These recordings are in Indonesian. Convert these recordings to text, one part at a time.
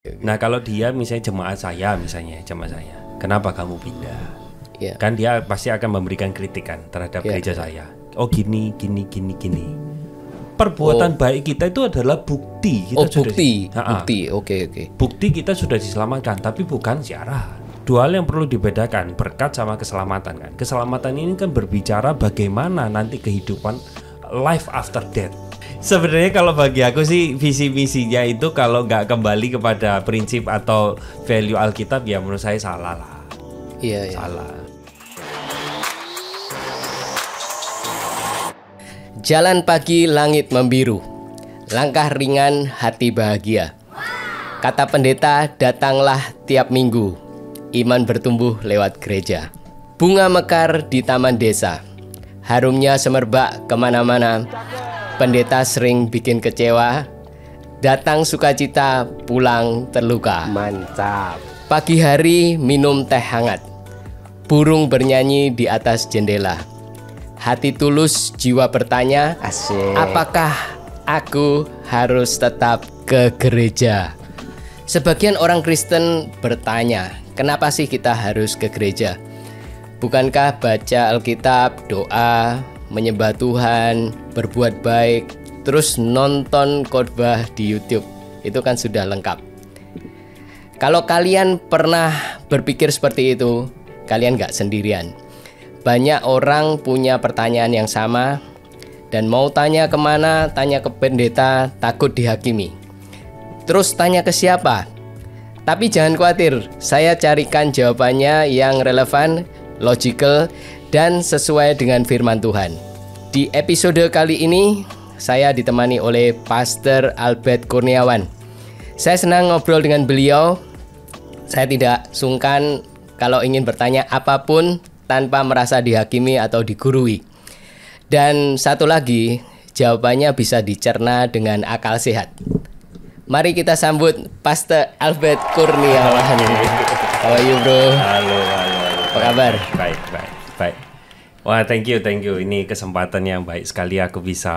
Nah kalau dia misalnya jemaat saya, kenapa kamu pindah? Kan dia pasti akan memberikan kritikan terhadap gereja saya. Oh gini. Perbuatan baik kita itu adalah bukti. Bukti kita sudah diselamatkan, tapi bukan syarat. Dua hal yang perlu dibedakan, berkat sama keselamatan kan. Keselamatan ini kan berbicara bagaimana nanti kehidupan life after death. Sebenarnya kalau bagi aku sih visi misinya itu kalau nggak kembali kepada prinsip atau value Alkitab ya menurut saya salah lah. Iya. Salah. Jalan pagi langit membiru, langkah ringan hati bahagia. Kata pendeta, datanglah tiap minggu, iman bertumbuh lewat gereja. Bunga mekar di taman desa, harumnya semerbak kemana-mana. Pendeta sering bikin kecewa, datang sukacita, pulang terluka. Mantap. Pagi hari minum teh hangat, burung bernyanyi di atas jendela. Hati tulus, jiwa bertanya, Asik. apakah aku harus tetap ke gereja? Sebagian orang Kristen bertanya, kenapa sih kita harus ke gereja? Bukankah baca Alkitab, doa, menyembah Tuhan, berbuat baik, terus nonton khotbah di YouTube, itu kan sudah lengkap. Kalau kalian pernah berpikir seperti itu, kalian gak sendirian. Banyak orang punya pertanyaan yang sama, dan mau tanya kemana, tanya ke pendeta, takut dihakimi. Terus tanya ke siapa? Tapi jangan khawatir, saya carikan jawabannya yang relevan, logical, dan sesuai dengan firman Tuhan. Di episode kali ini, saya ditemani oleh Pastor Albert Kurniawan. Saya senang ngobrol dengan beliau. Saya tidak sungkan kalau ingin bertanya apapun tanpa merasa dihakimi atau digurui. Dan satu lagi, jawabannya bisa dicerna dengan akal sehat. Mari kita sambut Pastor Albert Kurniawan. How are you, bro? Halo. Apa kabar? Baik. Wah, thank you. Ini kesempatan yang baik sekali aku bisa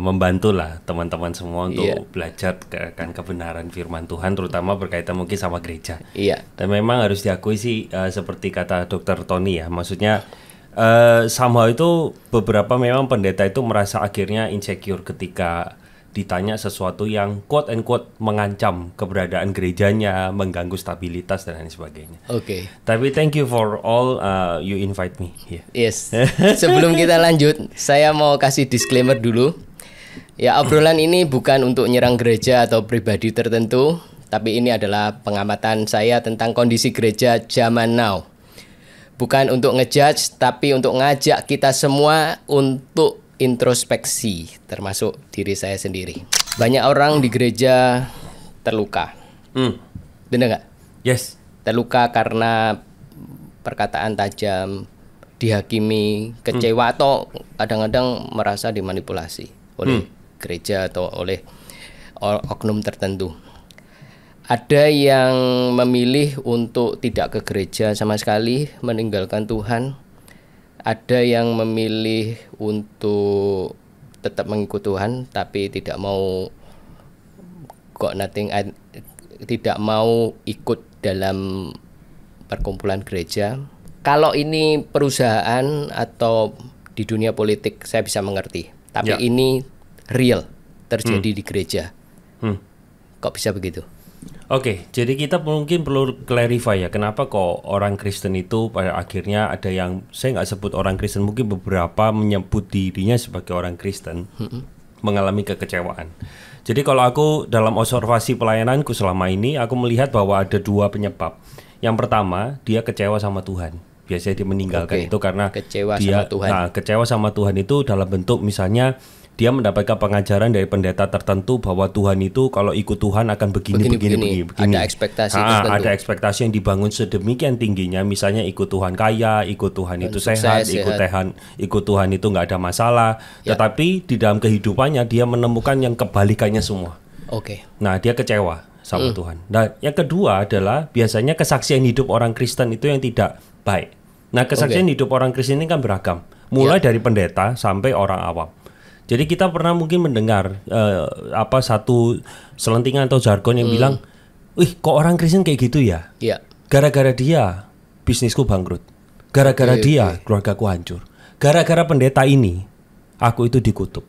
membantu lah teman-teman semua untuk belajar akan kebenaran firman Tuhan, terutama berkaitan mungkin sama gereja. Iya. Dan memang harus diakui sih seperti kata Dr. Tony ya, maksudnya somehow itu beberapa memang pendeta itu merasa akhirnya insecure ketika ditanya sesuatu yang quote and quote mengancam keberadaan gerejanya, mengganggu stabilitas dan lain sebagainya. Oke. Tapi thank you for all you invite me. Yes. Sebelum kita lanjut, saya mau kasih disclaimer dulu. Ya, obrolan ini bukan untuk nyerang gereja atau pribadi tertentu, tapi ini adalah pengamatan saya tentang kondisi gereja zaman now. Bukan untuk ngejudge, tapi untuk ngajak kita semua untuk introspeksi, termasuk diri saya sendiri. Banyak orang di gereja terluka. Benar nggak? Yes. Terluka karena perkataan tajam, dihakimi, kecewa, atau kadang-kadang merasa dimanipulasi oleh gereja atau oleh oknum tertentu. Ada yang memilih untuk tidak ke gereja sama sekali, meninggalkan Tuhan. Ada yang memilih untuk tetap mengikut Tuhan, tapi tidak mau tidak mau ikut dalam perkumpulan gereja. Kalau ini perusahaan atau di dunia politik saya bisa mengerti, tapi ini real terjadi di gereja. Kok bisa begitu? Oke, jadi kita mungkin perlu clarify ya, kenapa kok orang Kristen itu pada akhirnya ada yang, saya nggak sebut orang Kristen, mungkin beberapa menyebut dirinya sebagai orang Kristen, mengalami kekecewaan. Jadi kalau aku dalam observasi pelayananku selama ini, aku melihat bahwa ada dua penyebab. Yang pertama, dia kecewa sama Tuhan. Biasanya dia meninggalkan itu karena kecewa dia sama Tuhan. Kecewa sama Tuhan itu dalam bentuk misalnya dia mendapatkan pengajaran dari pendeta tertentu bahwa Tuhan itu kalau ikut Tuhan akan begini. Ada ekspektasi tertentu. Ada ekspektasi yang dibangun sedemikian tingginya, misalnya ikut Tuhan kaya, ikut Tuhan itu sehat, ikut Tuhan itu nggak ada masalah. Tetapi di dalam kehidupannya dia menemukan yang kebalikannya semua. Nah, dia kecewa sama Tuhan. Nah, yang kedua adalah biasanya kesaksian hidup orang Kristen itu yang tidak baik. Nah, kesaksian hidup orang Kristen ini kan beragam, mulai dari pendeta sampai orang awam. Jadi kita pernah mungkin mendengar satu selentingan atau jargon yang bilang Wih, kok orang Kristen kayak gitu ya? Iya. Gara-gara dia bisnisku bangkrut. Gara-gara dia keluargaku hancur. Gara-gara pendeta ini aku itu dikutuk.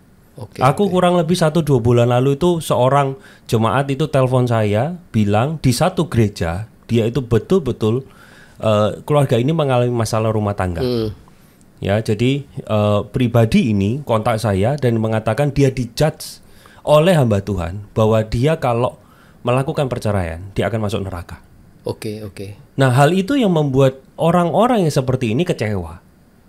Aku kurang lebih 1-2 bulan lalu itu seorang jemaat itu telepon saya bilang di satu gereja dia itu betul-betul keluarga ini mengalami masalah rumah tangga. Ya, jadi pribadi ini kontak saya dan mengatakan dia dijudge oleh hamba Tuhan bahwa dia kalau melakukan perceraian dia akan masuk neraka. Oke. Nah, hal itu yang membuat orang-orang yang seperti ini kecewa.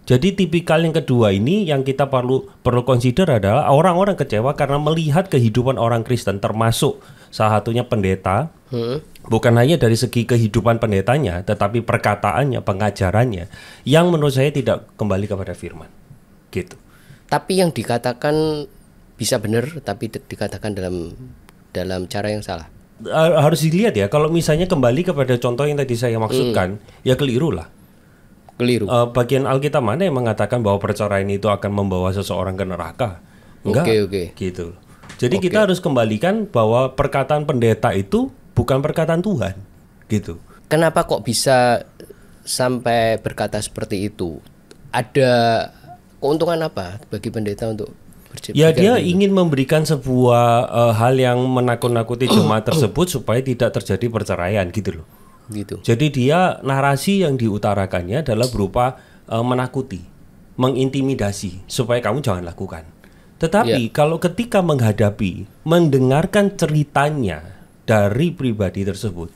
Jadi tipikal yang kedua ini yang kita perlu consider adalah orang-orang kecewa karena melihat kehidupan orang Kristen, termasuk salah satunya pendeta. Bukan hanya dari segi kehidupan pendetanya, tetapi perkataannya, pengajarannya yang menurut saya tidak kembali kepada firman. Gitu. Tapi yang dikatakan bisa benar, tapi dikatakan dalam cara yang salah. Harus dilihat ya. Kalau misalnya kembali kepada contoh yang tadi saya maksudkan, ya keliru lah. Keliru. Bagian Alkitab mana yang mengatakan bahwa perceraian itu akan membawa seseorang ke neraka? Enggak. Oke. Gitu. Jadi kita harus kembalikan bahwa perkataan pendeta itu bukan perkataan Tuhan, gitu. Kenapa kok bisa sampai berkata seperti itu? Ada keuntungan apa bagi pendeta untuk berbicara? Ya, dia ingin memberikan sebuah hal yang menakut-nakuti jemaat tersebut supaya tidak terjadi perceraian, gitu loh. Gitu. Jadi dia narasi yang diutarakannya adalah berupa menakuti, mengintimidasi supaya kamu jangan lakukan. Tetapi kalau ketika mendengarkan ceritanya dari pribadi tersebut,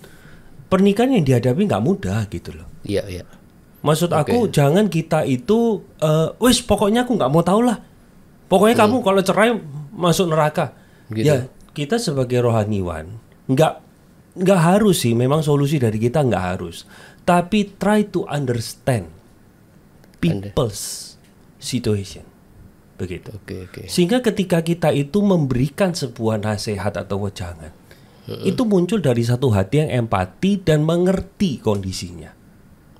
pernikahan yang dihadapi nggak mudah gitu loh. Iya. Maksud aku jangan kita itu, wis pokoknya aku nggak mau tahu lah. Pokoknya kamu kalau cerai masuk neraka. Gitu. Ya kita sebagai rohaniwan nggak harus sih. Memang solusi dari kita nggak harus. Tapi try to understand people's situation. Begitu. Sehingga ketika kita itu memberikan sebuah nasihat atau wejangan, itu muncul dari satu hati yang empati dan mengerti kondisinya.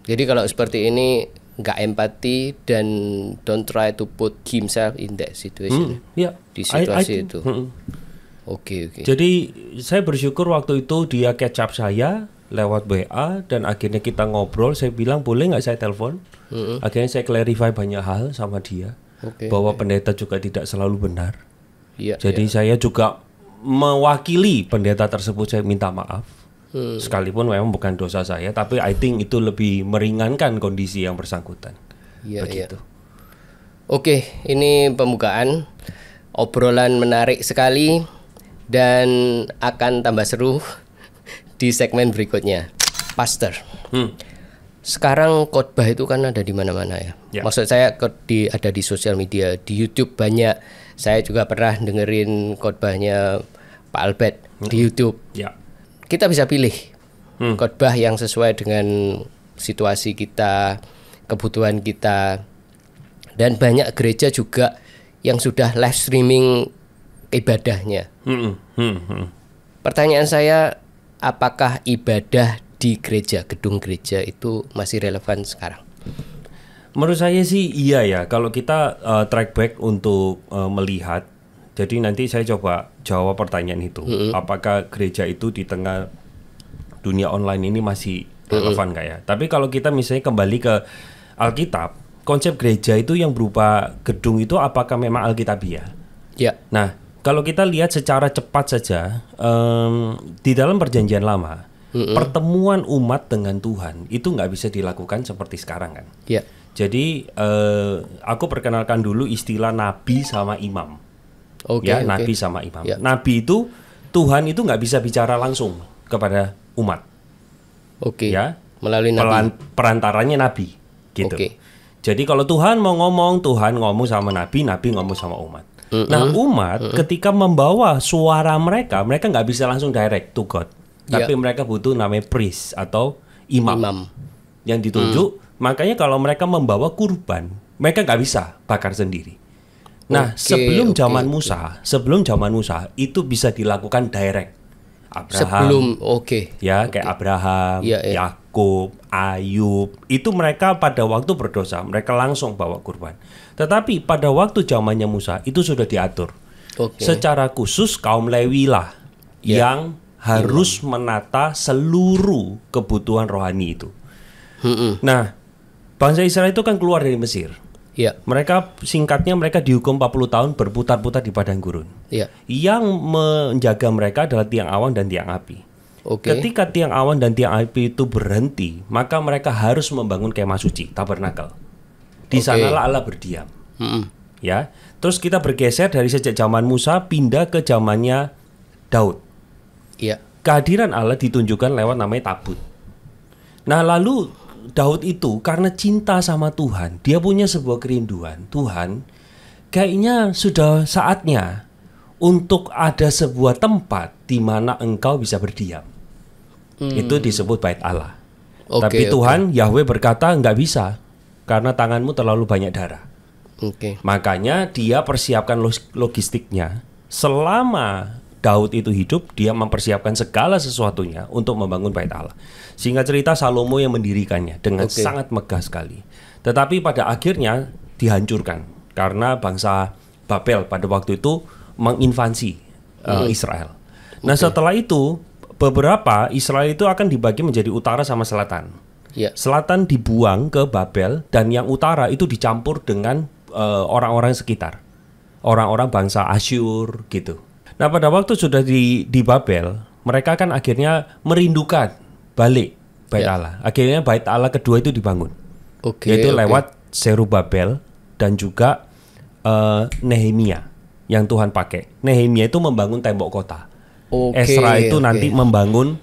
Jadi kalau seperti ini nggak empati dan don't try to put himself in that situation. Di situasi itu. Oke. Jadi saya bersyukur waktu itu dia catch up saya lewat WA dan akhirnya kita ngobrol. Saya bilang boleh nggak saya telepon. Akhirnya saya clarify banyak hal sama dia. Bahwa pendeta juga tidak selalu benar. Jadi saya juga mewakili pendeta tersebut, saya minta maaf. Sekalipun memang bukan dosa saya, tapi I think itu lebih meringankan kondisi yang bersangkutan. Begitu. Oke, ini pembukaan obrolan menarik sekali dan akan tambah seru di segmen berikutnya. Pastor. Sekarang khotbah itu kan ada di mana-mana ya. Maksud saya ada di sosial media, di YouTube banyak. Saya juga pernah dengerin khotbahnya Pak Albert di YouTube. Kita bisa pilih khotbah yang sesuai dengan situasi kita, kebutuhan kita. Dan banyak gereja juga yang sudah live streaming ibadahnya. Pertanyaan saya, apakah ibadah di gereja, gedung gereja itu masih relevan sekarang? Menurut saya sih iya ya. Kalau kita track back untuk melihat, jadi nanti saya coba jawab pertanyaan itu. Apakah gereja itu di tengah dunia online ini masih relevan nggak ya? Tapi kalau kita misalnya kembali ke Alkitab, konsep gereja itu yang berupa gedung itu apakah memang Alkitabiah? Nah, kalau kita lihat secara cepat saja, di dalam perjanjian lama, pertemuan umat dengan Tuhan itu nggak bisa dilakukan seperti sekarang kan? Jadi aku perkenalkan dulu istilah nabi sama imam. Nabi sama imam. Nabi itu Tuhan itu nggak bisa bicara langsung kepada umat. Melalui nabi. Perantaranya nabi, gitu. Jadi kalau Tuhan mau ngomong, Tuhan ngomong sama nabi, nabi ngomong sama umat. Nah umat ketika membawa suara mereka nggak bisa langsung direct to God. Tapi mereka butuh namanya priest atau imam. Yang ditunjuk. Makanya kalau mereka membawa kurban, mereka nggak bisa bakar sendiri. Nah, sebelum zaman Musa itu bisa dilakukan direct. Abraham, kayak Abraham, Yakub, Ayub, itu mereka pada waktu berdosa, mereka langsung bawa kurban. Tetapi pada waktu zamannya Musa itu sudah diatur. Secara khusus kaum Lewi lah yang harus menata seluruh kebutuhan rohani itu. Nah, bangsa Israel itu kan keluar dari Mesir. Ya. Mereka dihukum 40 tahun berputar-putar di padang gurun. Ya. Yang menjaga mereka adalah tiang awan dan tiang api. Ketika tiang awan dan tiang api itu berhenti, maka mereka harus membangun kemah suci, tabernakel. Di sanalah Allah berdiam. Ya. Terus kita bergeser dari sejak zaman Musa pindah ke zamannya Daud. Ya. Kehadiran Allah ditunjukkan lewat namanya tabut. Nah, lalu Daud itu karena cinta sama Tuhan, dia punya sebuah kerinduan. Tuhan, kayaknya sudah saatnya untuk ada sebuah tempat di mana Engkau bisa berdiam. Itu disebut Bait Allah. Tapi Tuhan Yahweh berkata nggak bisa karena tanganmu terlalu banyak darah. Makanya dia persiapkan logistiknya. Selama Daud itu hidup, dia mempersiapkan segala sesuatunya untuk membangun Bait Allah. Singkat cerita, Salomo yang mendirikannya dengan sangat megah sekali. Tetapi pada akhirnya dihancurkan karena bangsa Babel pada waktu itu menginvasi Israel. Nah, setelah itu beberapa Israel itu akan dibagi menjadi utara sama selatan. Selatan dibuang ke Babel dan yang utara itu dicampur dengan orang-orang sekitar, orang-orang bangsa Asyur gitu. Nah, pada waktu sudah di Babel, mereka kan akhirnya merindukan balik Bait Allah. Akhirnya Bait Allah kedua itu dibangun. Yaitu lewat Zerubabel dan juga Nehemia yang Tuhan pakai. Nehemia itu membangun tembok kota. Esra itu nanti membangun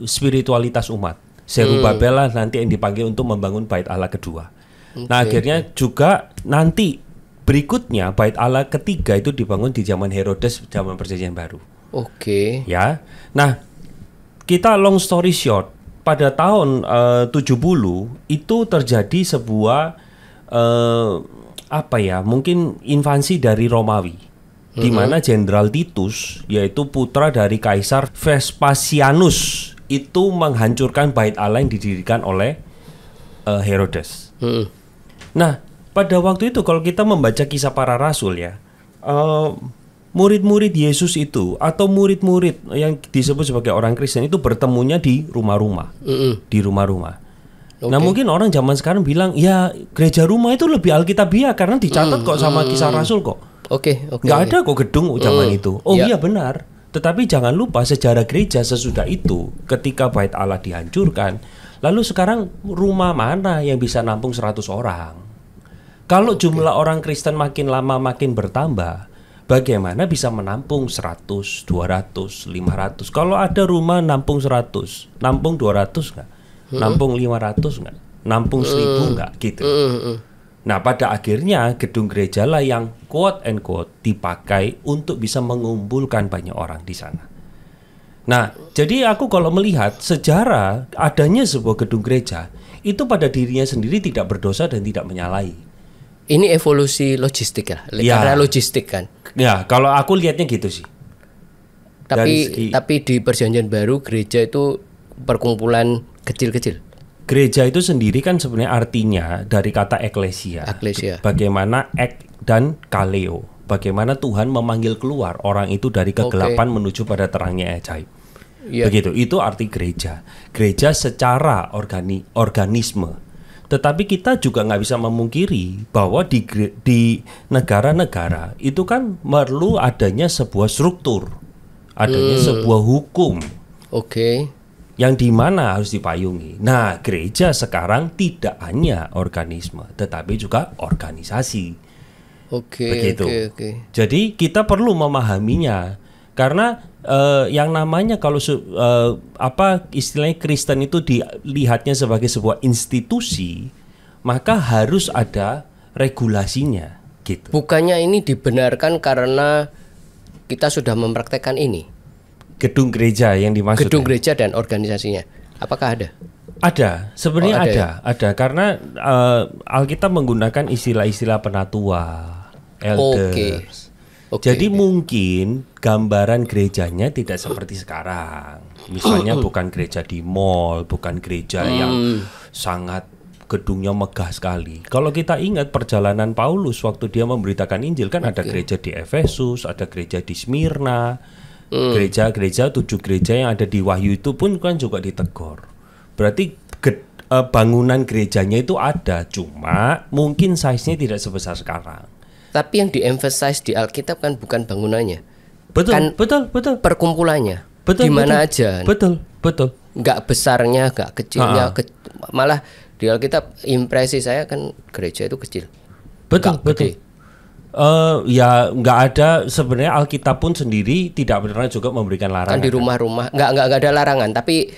spiritualitas umat. Zerubabel lah nanti yang dipanggil untuk membangun Bait Allah kedua. Nah, akhirnya juga nanti berikutnya Bait Allah ketiga itu dibangun di zaman Herodes, zaman Perjanjian Baru. Ya. Nah, kita long story short, pada tahun 70 itu terjadi sebuah mungkin invasi dari Romawi. Di mana Jenderal Titus, yaitu putra dari Kaisar Vespasianus, itu menghancurkan Bait Allah yang didirikan oleh Herodes. Nah, pada waktu itu kalau kita membaca Kisah Para Rasul ya, murid-murid Yesus itu atau murid-murid yang disebut sebagai orang Kristen itu bertemunya di rumah-rumah, di rumah-rumah. Nah, mungkin orang zaman sekarang bilang ya gereja rumah itu lebih alkitabiah karena dicatat kok sama Kisah Rasul kok. Nggak ada kok gedung zaman itu. Iya benar. Tetapi jangan lupa sejarah gereja sesudah itu, ketika Bait Allah dihancurkan, lalu sekarang rumah mana yang bisa nampung 100 orang? Kalau jumlah orang Kristen makin lama makin bertambah, bagaimana bisa menampung 100, 200, 500? Kalau ada rumah nampung 100, nampung 200 nggak? Nampung 500 nggak? Nampung 1000 nggak? Gitu. Nah, pada akhirnya gedung gereja lah yang quote and quote dipakai untuk bisa mengumpulkan banyak orang di sana. Nah, jadi aku kalau melihat sejarah adanya sebuah gedung gereja, itu pada dirinya sendiri tidak berdosa dan tidak menyalahi. Ini evolusi logistik ya, karena logistik kan. Ya, kalau aku lihatnya gitu sih. Tapi di Perjanjian Baru gereja itu perkumpulan kecil-kecil. Gereja itu sendiri kan sebenarnya artinya dari kata eklesia. Bagaimana ek dan kaleo. Bagaimana Tuhan memanggil keluar orang itu dari kegelapan menuju pada terangnya ajaib. Begitu, itu arti gereja. Gereja secara organisme. Tetapi kita juga nggak bisa memungkiri bahwa di negara-negara itu kan perlu adanya sebuah struktur, adanya sebuah hukum, yang dimana harus dipayungi. Nah, gereja sekarang tidak hanya organisme, tetapi juga organisasi. Begitu. Jadi kita perlu memahaminya karena yang namanya kalau istilahnya Kristen itu dilihatnya sebagai sebuah institusi, maka harus ada regulasinya gitu. Bukannya ini dibenarkan karena kita sudah mempraktekkan ini? Gedung gereja yang dimaksud. Gedung gereja dan organisasinya. Apakah ada? Ada, sebenarnya ada karena Alkitab menggunakan istilah-istilah penatua, elders. Jadi mungkin gambaran gerejanya tidak seperti sekarang. Misalnya bukan gereja di mall, bukan gereja yang sangat gedungnya megah sekali. Kalau kita ingat perjalanan Paulus waktu dia memberitakan Injil kan ada gereja di Efesus, ada gereja di Smyrna, Gereja-gereja 7 gereja yang ada di Wahyu itu pun kan juga ditegur. Berarti bangunan gerejanya itu ada, cuma mungkin size-nya tidak sebesar sekarang. Tapi yang di-emphasize di Alkitab kan bukan bangunannya. Betul, kan betul. Perkumpulannya. Betul, di mana betul, aja. Betul. Nggak besarnya, nggak kecilnya. Malah di Alkitab impresi saya kan gereja itu kecil. Betul. Ya nggak ada, sebenarnya Alkitab pun sendiri tidak pernah juga memberikan larangan. Kan di rumah-rumah nggak ada larangan, tapi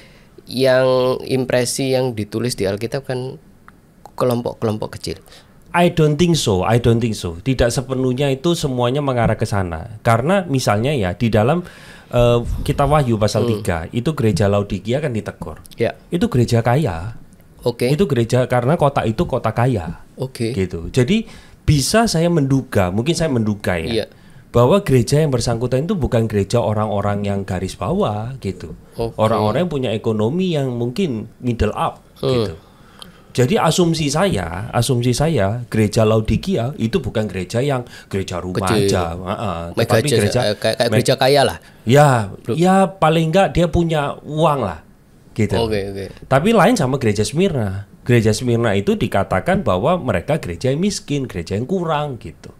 yang impresi yang ditulis di Alkitab kan kelompok-kelompok kecil. I don't think so. Tidak sepenuhnya itu semuanya mengarah ke sana. Karena misalnya ya di dalam kitab Wahyu pasal 3 itu gereja Laodikia kan ditegur. Ya. Itu gereja kaya. Oke. Itu gereja karena kota itu kota kaya. Oke. Gitu. Jadi bisa saya menduga, mungkin saya menduga ya. Iya. Bahwa gereja yang bersangkutan itu bukan gereja orang-orang yang garis bawah gitu. Orang-orang yang punya ekonomi yang mungkin middle up gitu. Jadi asumsi saya gereja Laodikia itu bukan gereja yang gereja rumah kecil aja, tapi gereja kayak gereja kaya lah. Ya paling enggak dia punya uang lah, gitu. Oke. Tapi lain sama gereja Smyrna. Gereja Smyrna itu dikatakan bahwa mereka gereja yang miskin, gereja yang kurang, gitu.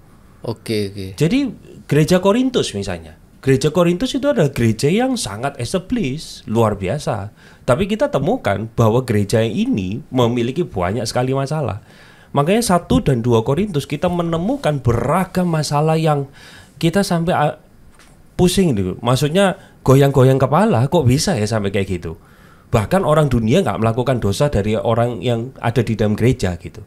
Oke. Jadi gereja Korintus misalnya. Gereja Korintus itu adalah gereja yang sangat established, luar biasa. Tapi kita temukan bahwa gereja ini memiliki banyak sekali masalah. Makanya 1 dan 2 Korintus kita menemukan beragam masalah yang kita sampai pusing gitu. Maksudnya goyang-goyang kepala, kok bisa ya sampai kayak gitu. Bahkan orang dunia nggak melakukan dosa dari orang yang ada di dalam gereja gitu.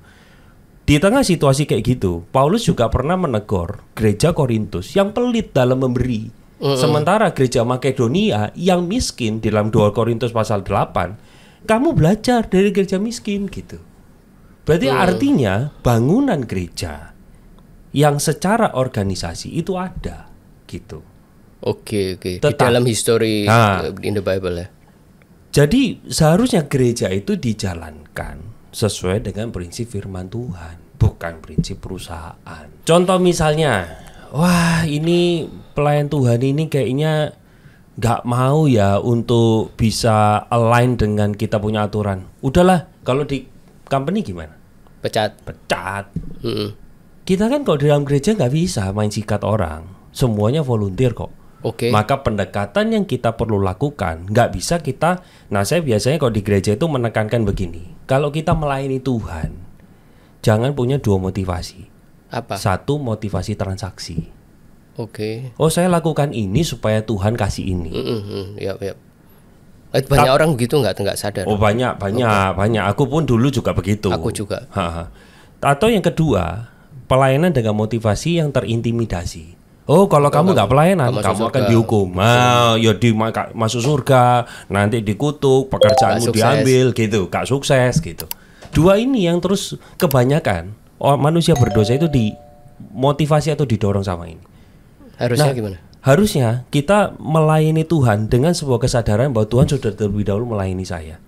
Di tengah situasi kayak gitu, Paulus juga pernah menegur gereja Korintus yang pelit dalam memberi. Sementara gereja Makedonia yang miskin di dalam 2 Korintus pasal 8, kamu belajar dari gereja miskin gitu. Berarti artinya bangunan gereja yang secara organisasi itu ada gitu. Oke. Di dalam history in the Bible ya. Jadi seharusnya gereja itu dijalankan sesuai dengan prinsip firman Tuhan, bukan prinsip perusahaan. Contoh misalnya, wah ini pelayan Tuhan ini kayaknya nggak mau ya untuk bisa align dengan kita punya aturan. Udahlah, kalau di company gimana? Pecat. Kita kan kalau di dalam gereja nggak bisa main sikat orang, semuanya volunteer kok. Oke. Maka pendekatan yang kita perlu lakukan nggak bisa kita. Nah saya biasanya kalau di gereja itu menekankan begini, kalau kita melayani Tuhan, jangan punya 2 motivasi. Apa? 1 motivasi transaksi. Oke. Oh saya lakukan ini supaya Tuhan kasih ini. Ya. Banyak orang begitu nggak sadar. Oh banyak. Aku pun dulu juga begitu. Aku juga. Atau yang kedua, pelayanan dengan motivasi yang terintimidasi. Oh kalau kamu nggak pelayanan, kamu akan dihukum. Ya masuk surga, nanti dikutuk, pekerjaanmu diambil gitu, gak sukses gitu. 2 ini yang terus kebanyakan manusia berdosa itu dimotivasi atau didorong sama ini. Harusnya gimana? Harusnya kita melayani Tuhan dengan sebuah kesadaran bahwa Tuhan sudah terlebih dahulu melayani saya.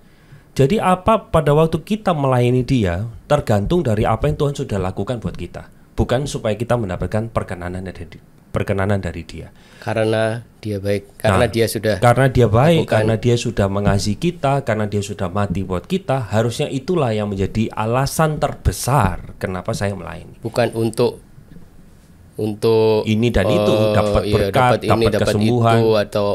Jadi apa pada waktu kita melayani Dia tergantung dari apa yang Tuhan sudah lakukan buat kita, bukan supaya kita mendapatkan perkenanan dari Dia. Karena Dia baik, karena Dia sudah. Karena Dia baik, karena Dia sudah mengasihi kita, karena Dia sudah mati buat kita. Harusnya itulah yang menjadi alasan terbesar kenapa saya melayani. Bukan untuk ini dan itu, dapat berkat, dapat kesembuhan itu, atau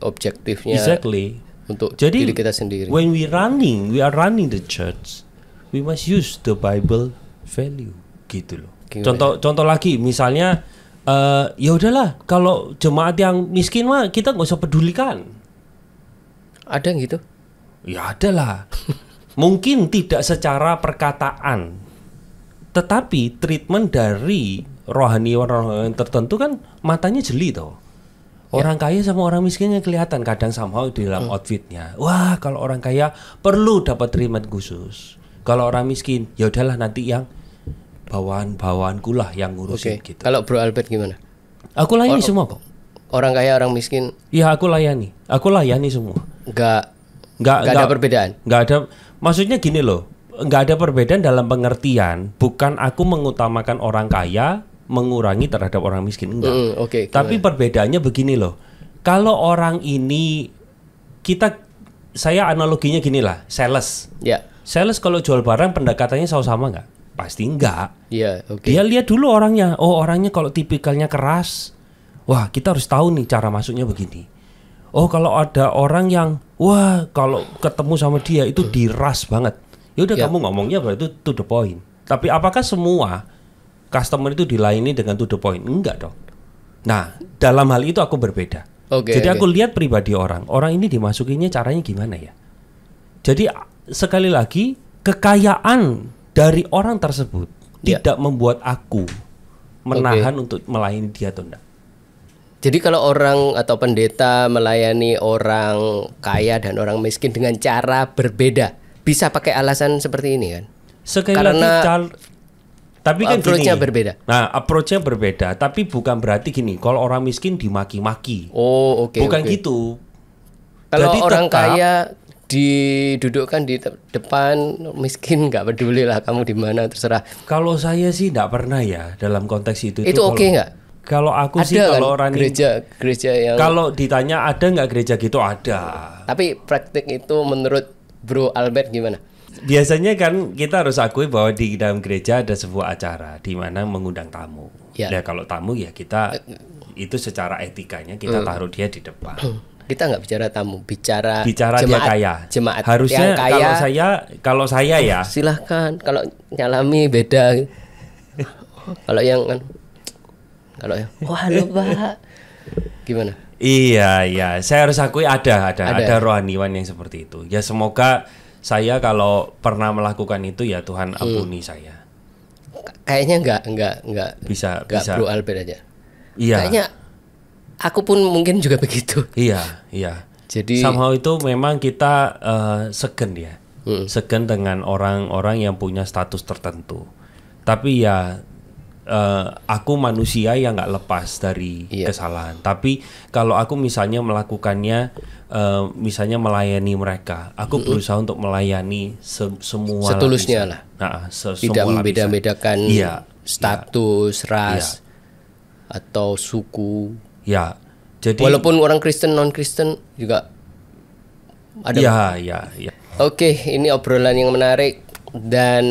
objektifnya. Exactly. Untuk jadi, diri kita sendiri. When we are running the church, we must use the Bible value gitu loh. Contoh lagi, misalnya ya udahlah, kalau jemaat yang miskin mah kita nggak usah pedulikan. Ada yang gitu? Ya ada lah. Mungkin tidak secara perkataan, tetapi treatment dari rohani tertentu kan matanya jeli toh. Orang kaya sama orang miskinnya kelihatan kadang somehow di dalam outfitnya. Wah, kalau orang kaya perlu dapat treatment khusus. Kalau orang miskin, ya udahlah nanti yang bawahanku lah yang ngurusin gitu. Kalau Bro Albert gimana? Aku layani semua kok. Orang kaya, orang miskin. Iya, aku layani semua. Enggak ada perbedaan. Enggak ada. Maksudnya gini loh, enggak ada perbedaan dalam pengertian. Bukan aku mengutamakan orang kaya mengurangi terhadap orang miskin, enggak. Oke. Tapi perbedaannya begini loh. Kalau orang ini saya analoginya gini lah, sales. Ya. Sales kalau jual barang pendekatannya sama nggak? Pasti enggak. Iya, oke. Dia lihat dulu orangnya. Oh, orangnya kalau tipikalnya keras. Wah, kita harus tahu nih cara masuknya begini. Oh, kalau ada orang yang wah, kalau ketemu sama dia itu diras banget. Ya udah kamu ngomongnya berarti to the point. Tapi apakah semua customer itu dilayani dengan to the point? Enggak dong. Nah, dalam hal itu aku berbeda. Jadi aku lihat pribadi orang ini dimasukinya caranya gimana ya. Jadi sekali lagi kekayaan dari orang tersebut tidak membuat aku menahan untuk melayani dia atau enggak. Jadi kalau orang atau pendeta melayani orang kaya dan orang miskin dengan cara berbeda, bisa pakai alasan seperti ini kan? Karena tapi kan approach-nya berbeda. Nah, approach-nya berbeda, tapi bukan berarti gini, kalau orang miskin dimaki-maki. Oh, oke. Bukan gitu. Kalau jadi orang kaya didudukkan di depan, miskin nggak peduli lah kamu di mana, terserah. Kalau saya sih nggak pernah ya dalam konteks itu. Itu oke nggak? Kalau aku sih kalau orang gereja yang kalau ditanya ada nggak gereja gitu, ada. Tapi praktik itu menurut Bro Albert gimana? Biasanya kan kita harus akui bahwa di dalam gereja ada sebuah acara di mana mengundang tamu. Ya kalau tamu ya kita itu secara etikanya kita taruh dia di depan. Kita nggak bicara tamu, bicara jemaat, dia kaya. Jemaat harusnya yang kaya, kalau saya ya. Silahkan, kalau nyalami beda. Kalau yang wah lu Pak. Gimana? Iya, saya harus akui ada rohaniwan yang seperti itu. Ya semoga saya kalau pernah melakukan itu ya Tuhan ampuni saya. Kayaknya enggak bisa Bro Albert aja. Iya. Kayaknya aku pun mungkin juga begitu. Iya. Jadi somehow itu memang kita segan ya. Segan dengan orang-orang yang punya status tertentu. Tapi ya aku manusia yang nggak lepas dari kesalahan. Tapi kalau aku misalnya melakukannya, misalnya melayani mereka, aku berusaha untuk melayani semua setulusnya lah. Tidak membeda-bedakan status, ras, atau suku. Ya, jadi walaupun orang Kristen non Kristen juga ada. Ya. Oke, ini obrolan yang menarik dan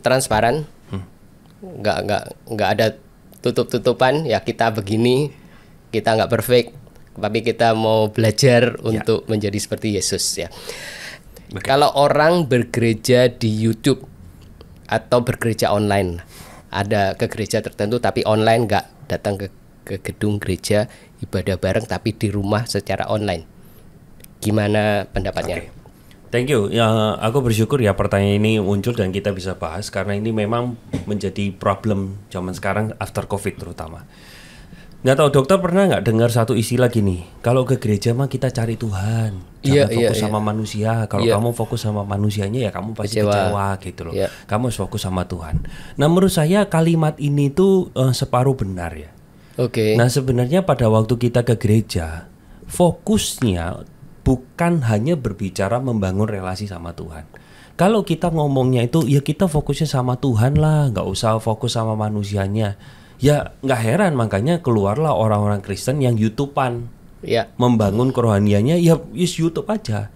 transparan. Nggak ada tutup-tutupan ya, kita begini, kita nggak perfect, tapi kita mau belajar untuk menjadi seperti Yesus ya. Kalau orang bergereja di YouTube atau bergereja online, ada ke gereja tertentu tapi online, nggak datang ke gedung gereja ibadah bareng tapi di rumah secara online, gimana pendapatnya? Thank you. Ya, aku bersyukur ya pertanyaan ini muncul dan kita bisa bahas karena ini memang menjadi problem zaman sekarang after COVID terutama. Nggak tahu dokter pernah nggak dengar satu istilah gini? Kalau ke gereja mah kita cari Tuhan, jangan fokus sama manusia. Kalau kamu fokus sama manusianya ya kamu pasti kecewa gitu loh. Kamu harus fokus sama Tuhan. Nah menurut saya kalimat ini tuh separuh benar ya. Nah sebenarnya pada waktu kita ke gereja fokusnya bukan hanya berbicara membangun relasi sama Tuhan. Kalau kita ngomongnya itu ya kita fokusnya sama Tuhan lah, nggak usah fokus sama manusianya. Ya nggak heran makanya keluarlah orang-orang Kristen yang YouTubean, membangun kerohaniannya ya YouTube aja.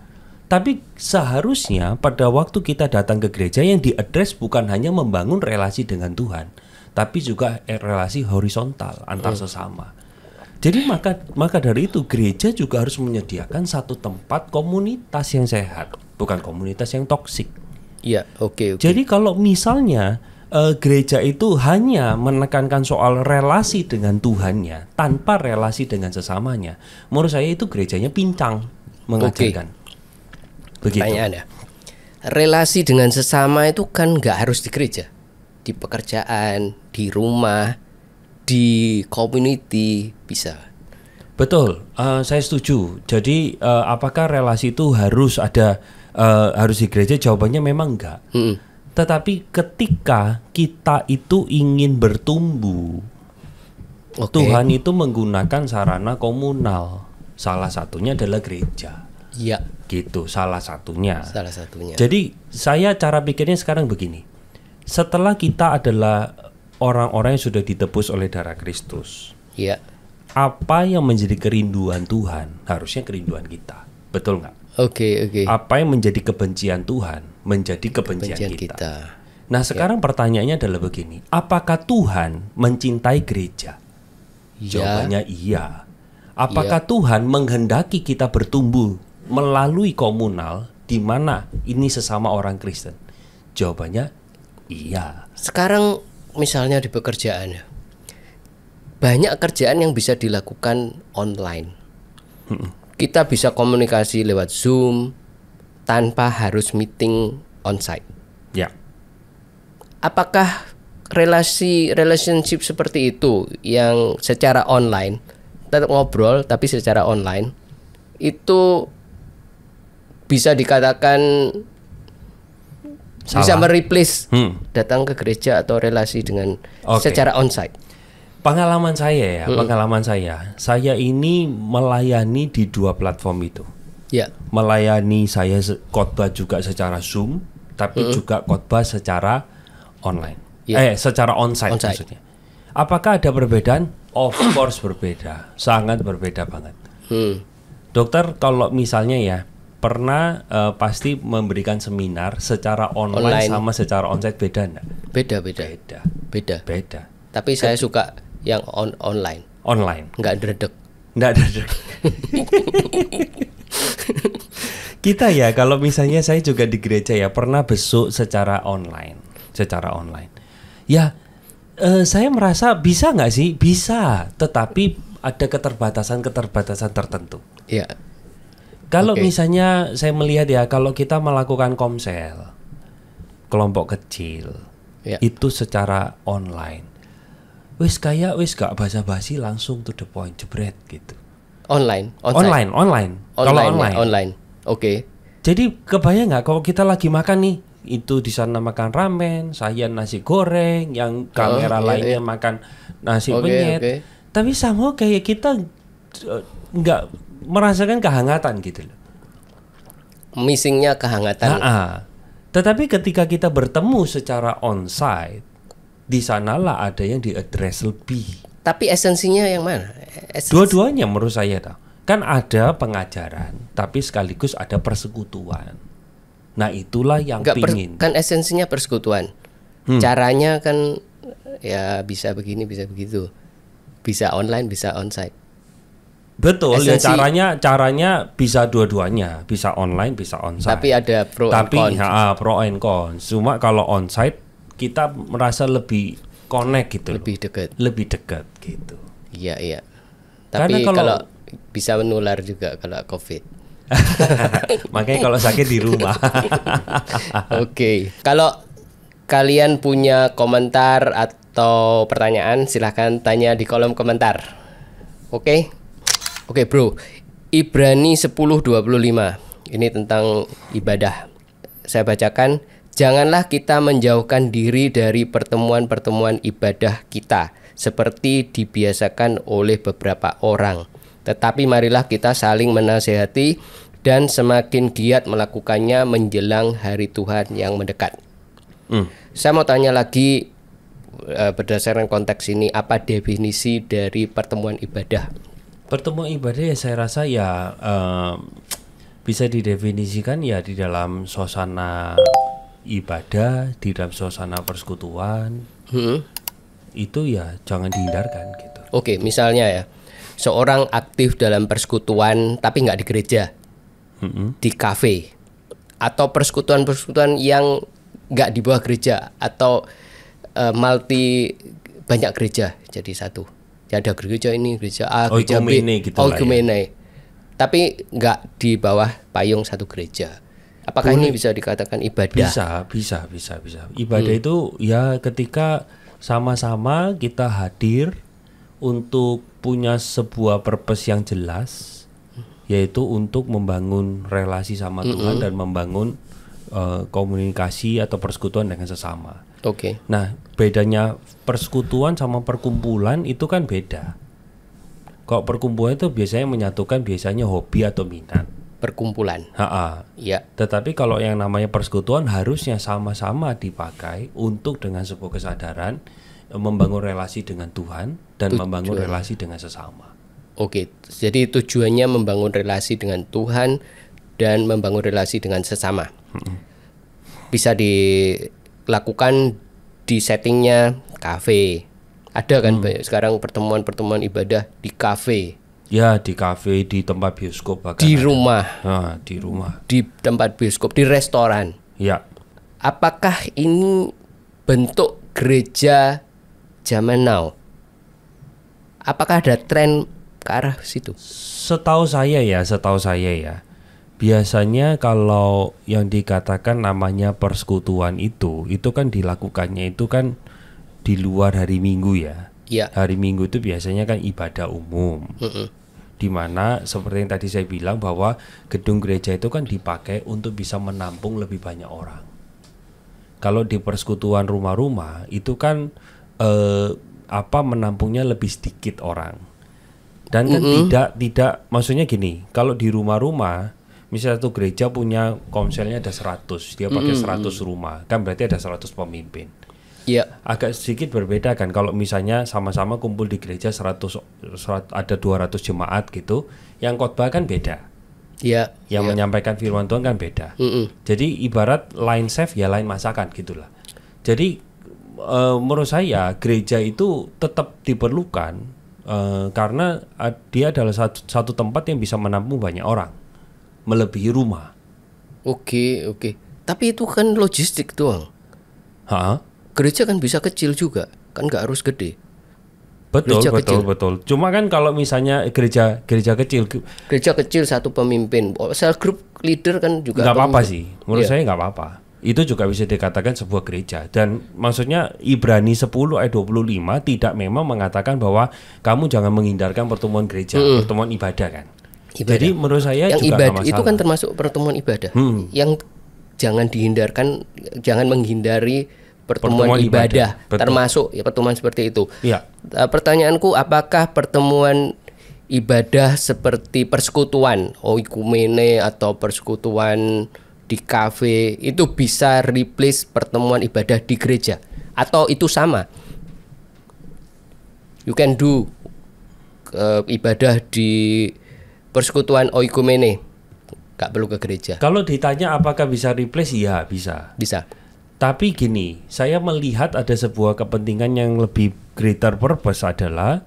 Tapi seharusnya pada waktu kita datang ke gereja yang diadres bukan hanya membangun relasi dengan Tuhan, tapi juga relasi horizontal antar sesama. Jadi maka dari itu gereja juga harus menyediakan satu tempat komunitas yang sehat, bukan komunitas yang toksik. Iya, oke. Jadi kalau misalnya gereja itu hanya menekankan soal relasi dengan Tuhannya tanpa relasi dengan sesamanya, menurut saya itu gerejanya pincang mengajarkan. Begitu. Pertanyaan ya, relasi dengan sesama itu kan nggak harus di gereja, di pekerjaan, di rumah, di community bisa. Betul, saya setuju. Jadi apakah relasi itu harus ada harus di gereja? Jawabannya memang enggak. Tetapi ketika kita itu ingin bertumbuh, Tuhan itu menggunakan sarana komunal. Salah satunya adalah gereja. Iya. Gitu, salah satunya. Salah satunya. Jadi saya cara pikirnya sekarang begini. Setelah kita adalah orang-orang yang sudah ditebus oleh darah Kristus. Iya. apa yang menjadi kerinduan Tuhan harusnya kerinduan kita, betul nggak? Oke. Apa yang menjadi kebencian Tuhan menjadi kebencian kita. Nah sekarang pertanyaannya adalah begini, apakah Tuhan mencintai gereja? Jawabannya iya. Apakah Tuhan menghendaki kita bertumbuh melalui komunal di mana ini sesama orang Kristen? Jawabannya iya. Sekarang misalnya di pekerjaan, banyak kerjaan yang bisa dilakukan online. Kita bisa komunikasi lewat Zoom tanpa harus meeting onsite. Ya. Apakah relationship seperti itu yang secara online, tetap ngobrol tapi secara online, itu bisa dikatakan salah, bisa mereplace datang ke gereja atau relasi dengan secara onsite? Pengalaman saya saya ini melayani di 2 platform itu. Ya. Melayani saya khotbah juga secara Zoom, tapi juga khotbah secara online. Secara onsite maksudnya. Apakah ada perbedaan? Of course berbeda, sangat berbeda banget. Dokter kalau misalnya ya pernah pasti memberikan seminar secara online sama secara onsite, beda enggak? Beda. Tapi saya suka yang online. Nggak dredeg. Kita ya kalau misalnya saya juga di gereja ya pernah besuk secara online. Ya saya merasa bisa nggak sih? Bisa, tetapi ada keterbatasan tertentu. Iya. Kalau misalnya saya melihat ya, kalau kita melakukan komsel kelompok kecil, itu secara online, wis gak basa-basi, langsung to the point, jebret gitu. Online. Kalau online. Oke. Jadi kebayang nggak kalau kita lagi makan nih, itu di sana makan ramen, saya nasi goreng, yang kamera lainnya makan nasi penyet. Tapi sama kayak kita nggak merasakan kehangatan gitu loh. Missingnya kehangatan. Tetapi ketika kita bertemu secara onsite, di sanalah ada yang diadres lebih. Tapi esensinya yang mana? Dua-duanya menurut saya tahu. Kan ada pengajaran, tapi sekaligus ada persekutuan. Nah itulah yang pingin. Kan esensinya persekutuan. Caranya kan ya bisa begini, bisa begitu. Bisa online, bisa onsite. Betul, caranya bisa dua-duanya, bisa online, bisa onsite. Tapi ada pro and cons. Pro and cons. Cuma kalau onsite kita merasa lebih connect gitu. Lebih dekat gitu. Iya. Tapi kalau bisa menular juga kalau COVID. Makanya kalau sakit di rumah. Oke. Kalau kalian punya komentar atau pertanyaan, silahkan tanya di kolom komentar. Oke, bro. Ibrani 10:25. Ini tentang ibadah. Saya bacakan, janganlah kita menjauhkan diri dari pertemuan-pertemuan ibadah kita seperti dibiasakan oleh beberapa orang. Tetapi marilah kita saling menasihati dan semakin giat melakukannya menjelang hari Tuhan yang mendekat. Saya mau tanya lagi berdasarkan konteks ini, apa definisi dari pertemuan ibadah? Pertemuan ibadah ya saya rasa ya bisa didefinisikan ya di dalam suasana ibadah, di dalam suasana persekutuan. Itu ya jangan dihindarkan gitu. Oke, misalnya ya, seorang aktif dalam persekutuan tapi nggak di gereja, di kafe, atau persekutuan yang nggak di bawah gereja, atau banyak gereja jadi satu. Ya ada gereja ini, gereja A, gereja B, Oikumene, tapi nggak di bawah payung satu gereja. Apakah ini bisa dikatakan ibadah? Bisa. Ibadah itu ya ketika sama-sama kita hadir untuk punya sebuah purpose yang jelas, yaitu untuk membangun relasi sama Tuhan dan membangun komunikasi atau persekutuan dengan sesama. Nah, bedanya persekutuan sama perkumpulan itu kan beda. Kalau perkumpulan itu biasanya menyatukan hobi atau minat. Perkumpulan. Ya. Tetapi kalau yang namanya persekutuan harusnya sama-sama dipakai untuk dengan sebuah kesadaran membangun relasi dengan Tuhan dan membangun relasi dengan sesama. Oke, jadi tujuannya membangun relasi dengan Tuhan dan membangun relasi dengan sesama. Bisa dilakukan di settingnya kafe. Ada kan banyak sekarang pertemuan-pertemuan ibadah di kafe. Ya, di kafe, di tempat bioskop, bahkan di rumah. Nah, di rumah. Di tempat bioskop, di restoran. Ya. Apakah ini bentuk gereja zaman now? Apakah ada tren ke arah situ? Setahu saya ya. Biasanya kalau yang dikatakan namanya persekutuan itu kan dilakukannya itu kan di luar hari Minggu ya. Ya. Hari Minggu itu biasanya kan ibadah umum. Di mana seperti yang tadi saya bilang bahwa gedung gereja itu kan dipakai untuk bisa menampung lebih banyak orang. Kalau di persekutuan rumah-rumah itu kan menampungnya lebih sedikit orang. Dan kan tidak maksudnya gini, kalau di rumah-rumah misalnya satu gereja punya komselnya ada 100, dia pakai 100 rumah, kan berarti ada 100 pemimpin. Iya. Agak sedikit berbeda kan kalau misalnya sama-sama kumpul di gereja 100 ada 200 jemaat gitu, yang khotbah kan beda. Iya. Yang menyampaikan firman Tuhan kan beda. Jadi ibarat line chef ya line masakan gitulah. Jadi menurut saya gereja itu tetap diperlukan karena dia adalah satu tempat yang bisa menampung banyak orang, melebihi rumah. Oke. Tapi itu kan logistik doang. Gereja kan bisa kecil juga, kan nggak harus gede. Betul. Cuma kan kalau misalnya gereja kecil, satu pemimpin, cell group leader kan juga nggak apa-apa sih. Menurut saya nggak apa-apa. Itu juga bisa dikatakan sebuah gereja. Dan maksudnya Ibrani 10 ayat 25 tidak memang mengatakan bahwa kamu jangan menghindarkan pertemuan gereja, pertemuan ibadah kan. Jadi menurut saya yang juga ibadah itu kan termasuk pertemuan ibadah. Yang jangan dihindarkan, jangan menghindari pertemuan ibadah. Termasuk ya pertemuan seperti itu. Ya. Pertanyaanku, apakah pertemuan ibadah seperti persekutuan oikumene atau persekutuan di kafe itu bisa replace pertemuan ibadah di gereja atau itu sama? You can do ibadah di persekutuan oikumene, gak perlu ke gereja. Kalau ditanya apakah bisa replace, ya bisa. Tapi gini, saya melihat ada sebuah kepentingan yang lebih greater purpose adalah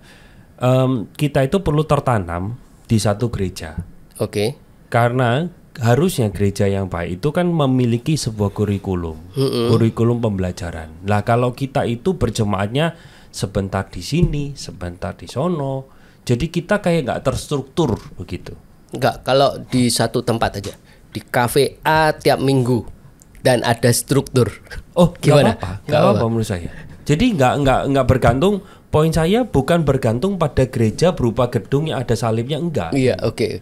kita itu perlu tertanam di satu gereja. Oke. Karena harusnya gereja yang baik itu kan memiliki sebuah kurikulum pembelajaran. Lah kalau kita itu berjemaatnya sebentar di sini, sebentar di sono, jadi kita kayak nggak terstruktur begitu. Nggak, kalau di satu tempat aja, di kafe A tiap minggu. Dan ada struktur. Oh, gimana? Gak apa menurut saya. Jadi nggak bergantung. Poin saya bukan bergantung pada gereja berupa gedung yang ada salibnya, enggak. Iya, oke.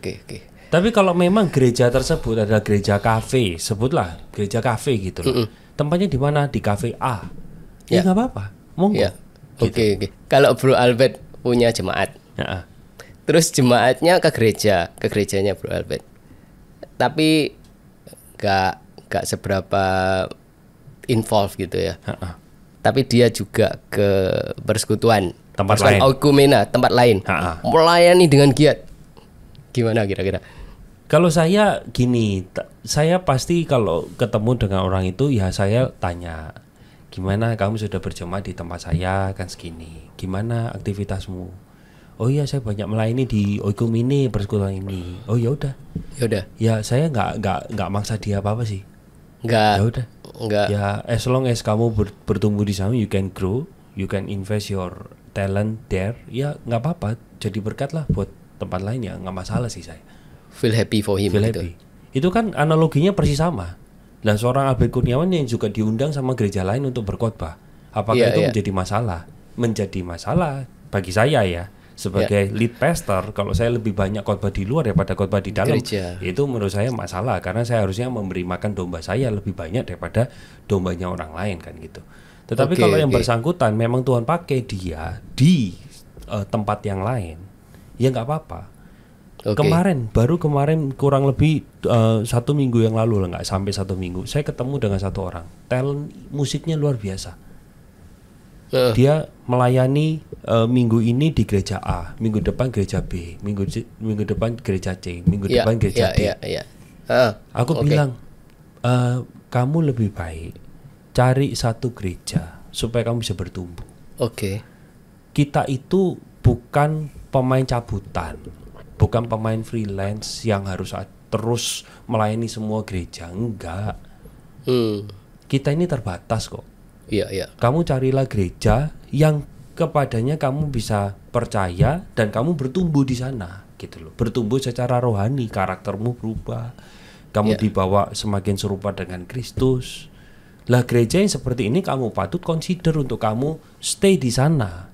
Tapi kalau memang gereja tersebut adalah gereja kafe, sebutlah gereja kafe gitu loh. Tempatnya di mana? Di kafe A. Ya nggak apa-apa. Monggo. Ya. Oke. Kalau Bro Albert punya jemaat, terus jemaatnya ke gerejanya Bro Albert. Tapi gak seberapa involve gitu ya. Tapi dia juga ke persekutuan tempat lain, oikumena, tempat lain, melayani dengan giat. Gimana kira-kira? Kalau saya gini, saya pasti kalau ketemu dengan orang itu ya saya tanya, gimana kamu sudah berjemaat di tempat saya kan segini, gimana aktivitasmu? Oh iya, saya banyak melayani di oikumene persekutuan ini. Oh ya udah. Ya saya nggak maksa dia apa sih. Enggak. Ya as long as kamu bertumbuh di sana, you can grow, you can invest your talent there. Ya nggak apa-apa, jadi berkat lah buat tempat lain, ya nggak masalah sih saya. Feel happy for him. Happy. Itu kan analoginya persis sama. Dan seorang Albert Kurniawan yang juga diundang sama gereja lain untuk berkhotbah. Apakah itu menjadi masalah? Menjadi masalah bagi saya ya. Sebagai lead pastor, kalau saya lebih banyak khotbah di luar daripada khotbah di dalam, itu menurut saya masalah, karena saya harusnya memberi makan domba saya lebih banyak daripada dombanya orang lain kan gitu. Tetapi kalau yang bersangkutan memang Tuhan pakai dia di tempat yang lain, ya nggak apa-apa. Baru kemarin kurang lebih 1 minggu yang lalu lah, nggak sampai 1 minggu, saya ketemu dengan satu orang, talent musiknya luar biasa. Dia melayani minggu ini di gereja A, minggu depan gereja B, minggu depan gereja C, minggu depan gereja D. Aku bilang kamu lebih baik cari satu gereja supaya kamu bisa bertumbuh. Kita itu bukan pemain cabutan, bukan pemain freelance yang harus terus melayani semua gereja. Enggak. Kita ini terbatas kok. Kamu carilah gereja yang kepadanya kamu bisa percaya dan kamu bertumbuh di sana, gitu loh. Bertumbuh secara rohani, karaktermu berubah. Kamu dibawa semakin serupa dengan Kristus. Lah gereja yang seperti ini kamu patut consider untuk kamu stay di sana.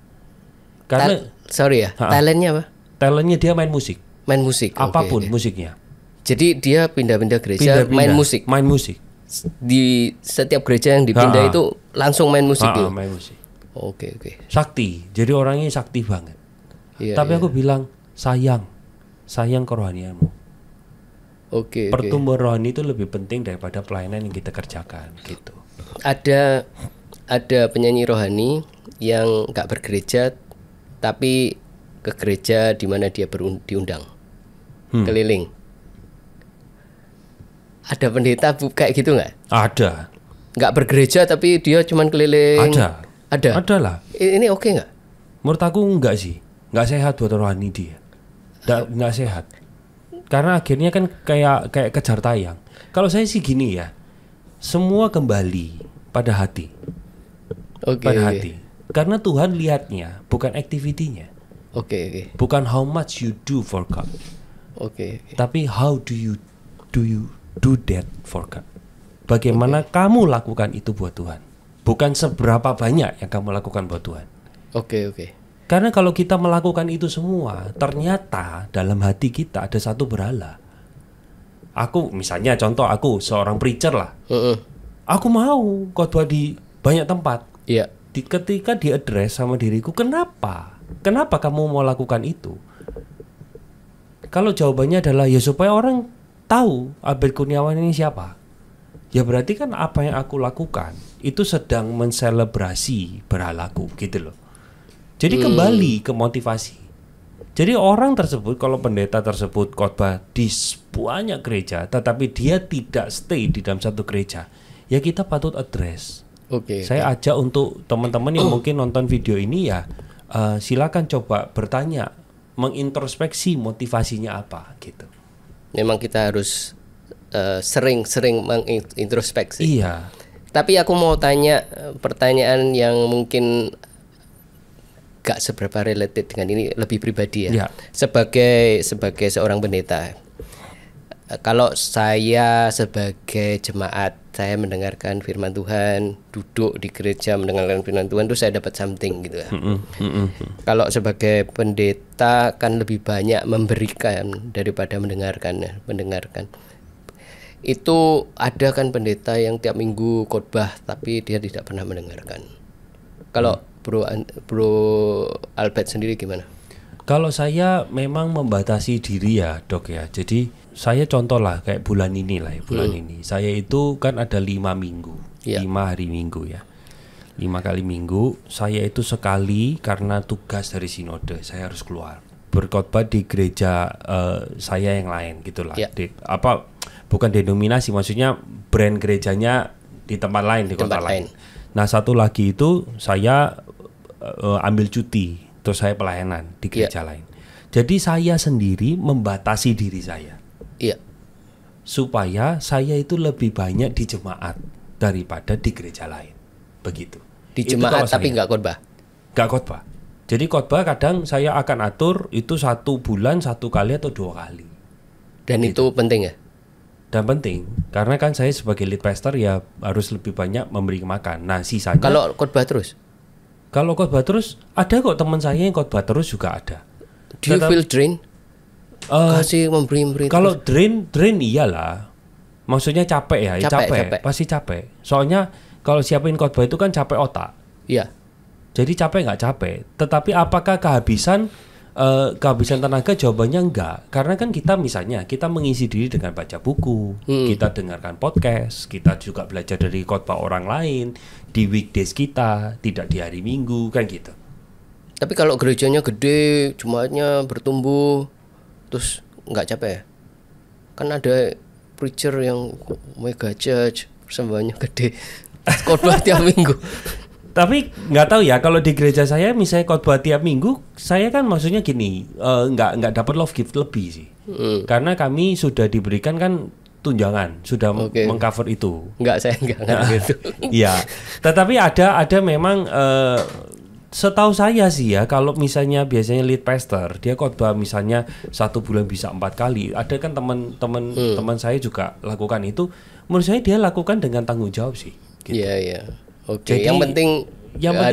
Karena talentnya apa? Talentnya dia main musik. Apapun musiknya. Jadi dia pindah-pindah gereja, main musik. Di setiap gereja yang dipindah itu langsung main musik gitu. Main musik. Oke. Sakti. Jadi orangnya sakti banget. Tapi aku bilang sayang kerohanianmu. Pertumbuhan rohani itu lebih penting daripada pelayanan yang kita kerjakan gitu. Ada penyanyi rohani yang nggak bergereja tapi ke gereja di mana dia diundang keliling. Ada pendeta kayak gitu nggak? Ada. Nggak bergereja tapi dia cuman keliling. Ada lah. Ini oke nggak? Menurut aku enggak sih. Nggak sehat buat rohani dia. Nggak sehat. Karena akhirnya kan kayak kejar tayang. Kalau saya sih gini ya. Semua kembali pada hati. Hati. Karena Tuhan lihatnya bukan aktivitinya. Bukan how much you do for God. Tapi how do you do that for God. Bagaimana kamu lakukan itu buat Tuhan. Bukan seberapa banyak yang kamu lakukan buat Tuhan. Karena kalau kita melakukan itu semua, ternyata dalam hati kita ada satu berhala. Aku misalnya contoh aku seorang preacher lah. Aku mau khotbah di banyak tempat. Ketika diadres sama diriku, kenapa kamu mau lakukan itu? Kalau jawabannya adalah ya supaya orang tahu Albert Kurniawan ini siapa. Ya berarti kan apa yang aku lakukan itu sedang menselebrasi berhalaku gitu loh. Jadi kembali ke motivasi. Jadi orang tersebut, kalau pendeta tersebut khotbah di banyak gereja tetapi dia tidak stay di dalam satu gereja, ya kita patut address. Saya ajak untuk teman-teman yang mungkin nonton video ini ya, silakan coba bertanya, mengintrospeksi motivasinya apa gitu. Memang kita harus sering-sering mengintrospeksi. Iya. Tapi aku mau tanya pertanyaan yang mungkin gak seberapa related dengan ini, lebih pribadi ya. Sebagai seorang pendeta, kalau saya sebagai jemaat, saya mendengarkan firman Tuhan, duduk di gereja mendengarkan firman Tuhan, itu saya dapat something gitu ya. Kalau sebagai pendeta kan lebih banyak memberikan daripada mendengarkan. Itu ada kan pendeta yang tiap minggu khotbah tapi dia tidak pernah mendengarkan. Kalau Bro Albert sendiri gimana? Kalau saya memang membatasi diri ya Dok ya. Jadi saya contoh lah kayak bulan ini saya itu kan ada 5 minggu, 5 hari minggu ya, 5 kali minggu. Saya itu sekali karena tugas dari sinode saya harus keluar berkhotbah di gereja saya yang lain gitulah. Bukan denominasi, maksudnya brand gerejanya di tempat lain, di kota lain. Nah satu lagi itu saya ambil cuti, terus saya pelayanan di gereja lain. Jadi saya sendiri membatasi diri saya, supaya saya itu lebih banyak di jemaat daripada di gereja lain. Begitu. Di jemaat tapi nggak khotbah? Nggak khotbah. Jadi khotbah kadang saya akan atur itu 1 bulan 1 kali atau 2 kali. Dan gitu. Itu penting ya? Dan penting, karena kan saya sebagai lead pastor ya harus lebih banyak memberi makan. Nah sisanya. Kalau khotbah terus? Kalau khotbah terus, ada kok teman saya yang khotbah terus juga ada. Do you feel drain? Kasih memberi kalau drain iyalah. Maksudnya capek ya, capek. Pasti capek. Soalnya kalau siapin khotbah itu kan capek otak. Iya. Jadi capek nggak capek. Tetapi apakah kehabisan tenaga? Jawabannya enggak. Karena kan kita misalnya kita mengisi diri dengan baca buku, kita dengarkan podcast, kita juga belajar dari khotbah orang lain di weekdays kita, tidak di hari Minggu kan gitu. Tapi kalau gerejanya gede, jemaatnya bertumbuh, terus nggak capek ya? Kan ada preacher yang mega church, persembahannya gede, khotbah tiap minggu. Tapi nggak tahu ya, kalau di gereja saya misalnya khotbah tiap minggu, saya kan maksudnya gini, nggak dapat love gift lebih sih, karena kami sudah diberikan kan tunjangan, sudah mengcover itu. Saya nggak gitu. Iya, tetapi ada memang setahu saya sih ya, kalau misalnya biasanya lead pastor dia khotbah misalnya 1 bulan bisa 4 kali, ada kan teman saya juga lakukan itu. Menurut saya dia lakukan dengan tanggung jawab sih. Gitu. Iya. Oke. Yang penting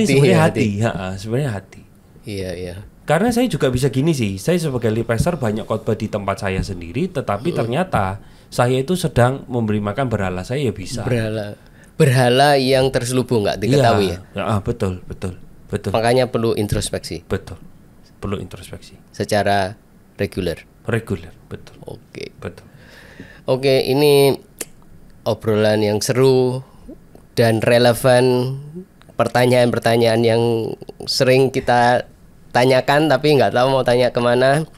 sebenarnya hati. Sebenarnya hati. Iya. Karena saya juga bisa gini sih, saya sebagai lead pastor banyak khotbah di tempat saya sendiri, tetapi ternyata saya itu sedang memberi makan berhala saya ya bisa. Berhala yang terselubung nggak diketahui ya. Betul. Makanya perlu introspeksi. Betul. Perlu introspeksi. Secara reguler, betul. Oke. Betul. Oke, ini obrolan yang seru dan relevan, pertanyaan-pertanyaan yang sering kita tanyakan tapi nggak tahu mau tanya kemana.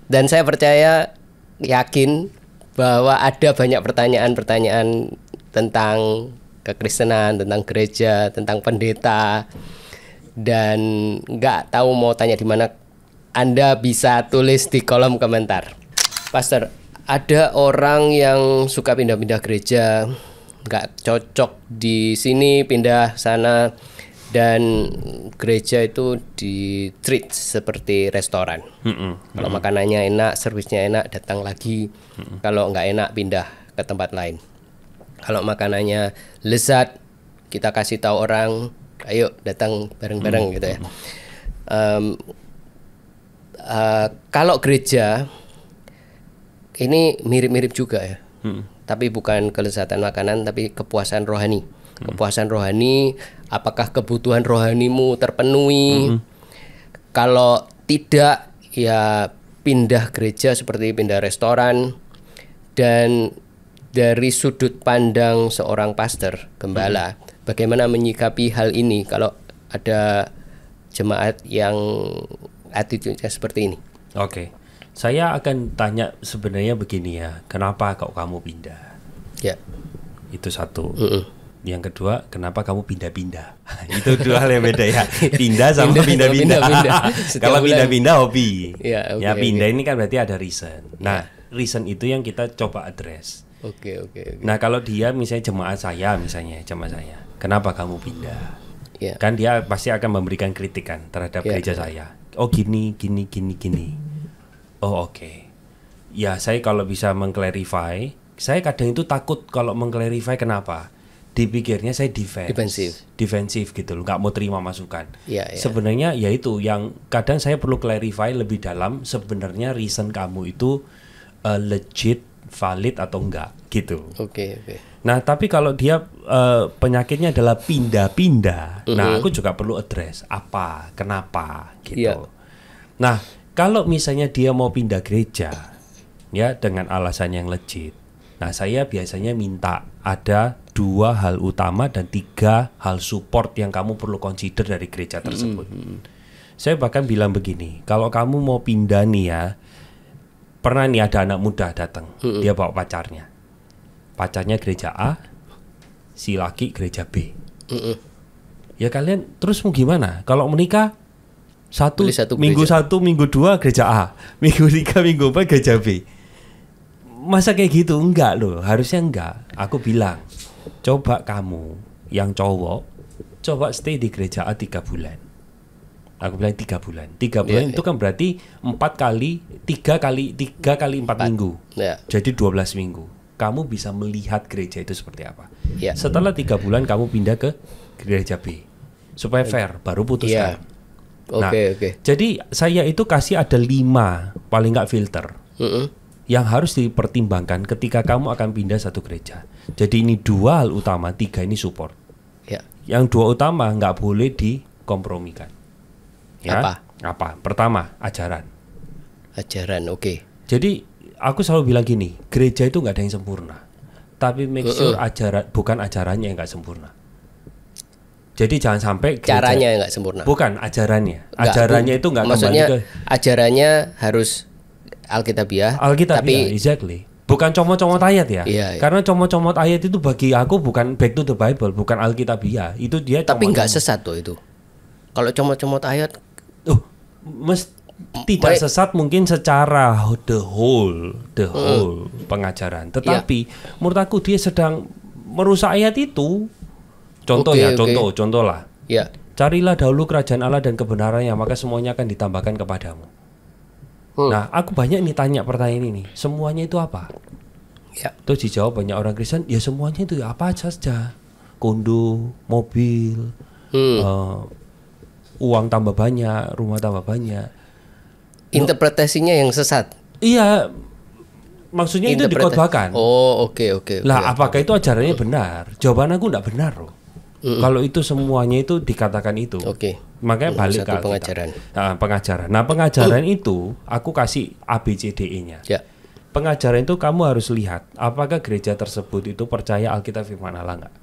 Dan saya percaya, yakin bahwa ada banyak pertanyaan-pertanyaan tentang kekristenan, tentang gereja, tentang pendeta, dan nggak tahu mau tanya di mana. Anda bisa tulis di kolom komentar. Pastor, ada orang yang suka pindah-pindah gereja, nggak cocok di sini, pindah sana, dan gereja itu di treat seperti restoran. Kalau makanannya enak, servisnya enak, datang lagi. Kalau nggak enak, pindah ke tempat lain. Kalau makanannya lezat, kita kasih tahu orang, ayo datang bareng-bareng gitu ya. Kalau gereja ini mirip-mirip juga ya. Tapi bukan kelezatan makanan, tapi kepuasan rohani. Kepuasan rohani, apakah kebutuhan rohanimu terpenuhi? Kalau tidak, ya pindah gereja seperti pindah restoran. Dan dari sudut pandang seorang pastor, gembala, bagaimana menyikapi hal ini kalau ada jemaat yang attitude-nya seperti ini? Oke. Saya akan tanya sebenarnya begini ya, kenapa kok kamu pindah? Ya. Itu satu. Yang kedua, kenapa kamu pindah-pindah? Itu dua hal yang beda ya. Pindah sama pindah-pindah. Kalau pindah-pindah hobi. Ya pindah ini kan berarti ada reason. Nah, reason itu yang kita coba address. Oke. Nah, kalau dia misalnya jemaat saya, kenapa kamu pindah? Kan dia pasti akan memberikan kritikan terhadap gereja saya. Oh gini. Oh oke. Ya saya kalau bisa mengclarify, saya kadang itu takut kalau mengclarify. Kenapa? Dipikirnya saya defensif gitu loh, nggak mau terima masukan. Sebenarnya ya itu yang kadang saya perlu clarify lebih dalam. Sebenarnya reason kamu itu legit, valid atau enggak gitu. Oke. Nah tapi kalau dia penyakitnya adalah pindah-pindah, nah aku juga perlu address apa, kenapa gitu. Nah kalau misalnya dia mau pindah gereja ya dengan alasan yang legit, nah saya biasanya minta ada 2 hal utama dan 3 hal support yang kamu perlu consider dari gereja tersebut. Saya bahkan bilang begini, kalau kamu mau pindah nih ya, pernah nih ada anak muda datang, dia bawa pacarnya gereja A, si laki gereja B. Ya kalian terus mau gimana? Kalau menikah minggu 1, minggu 2 gereja A, minggu 3, minggu 4 gereja B. Masa kayak gitu? Enggak loh, harusnya enggak. Aku bilang, coba kamu yang cowok, coba stay di gereja A 3 bulan. Aku bilang 3 bulan. 3 bulan itu kan berarti 3 kali 4 minggu. Jadi 12 minggu. Kamu bisa melihat gereja itu seperti apa. Setelah 3 bulan kamu pindah ke gereja B. Supaya fair, baru putuskan. Jadi saya itu kasih ada 5 paling nggak filter yang harus dipertimbangkan ketika kamu akan pindah satu gereja. Jadi ini 2 hal utama, 3 ini support. Yang 2 utama nggak boleh dikompromikan. Apa? Pertama, ajaran. Jadi aku selalu bilang gini, gereja itu nggak ada yang sempurna, tapi make sure bukan ajarannya yang nggak sempurna. Jadi jangan sampai caranya nggak sempurna. Bukan ajarannya. Ajarannya itu nggak kembali ke ajarannya harus Alkitabiah. Alkitabiah, exactly. Bukan comot-comot ayat ya. Iya. Karena comot-comot ayat itu bagi aku bukan back to the Bible, bukan Alkitabiah. Itu dia. Tapi nggak sesat tuh itu. Kalau comot-comot ayat, tidak sesat mungkin secara the whole pengajaran. Tetapi menurut aku dia sedang merusak ayat itu. Contoh lah. Ya. Carilah dahulu kerajaan Allah dan kebenarannya, maka semuanya akan ditambahkan kepadamu. Nah, aku banyak nih tanya pertanyaan ini. Semuanya itu apa? Ya. Terus dijawab banyak orang Kristen, ya semuanya itu apa saja. Kondo, mobil, uang tambah banyak, rumah tambah banyak. Interpretasinya yang sesat. Iya. Maksudnya itu dikhotbahkan. Oh, oke. Lah, apakah itu ajarannya benar? Jawaban aku enggak benar loh. Kalau itu semuanya itu dikatakan itu. Oke. Makanya balik ke pengajaran. Pengajaran. Nah, pengajaran itu aku kasih ABCDE-nya. Ya. Pengajaran itu kamu harus lihat apakah gereja tersebut itu percaya Alkitab firman Allah enggak.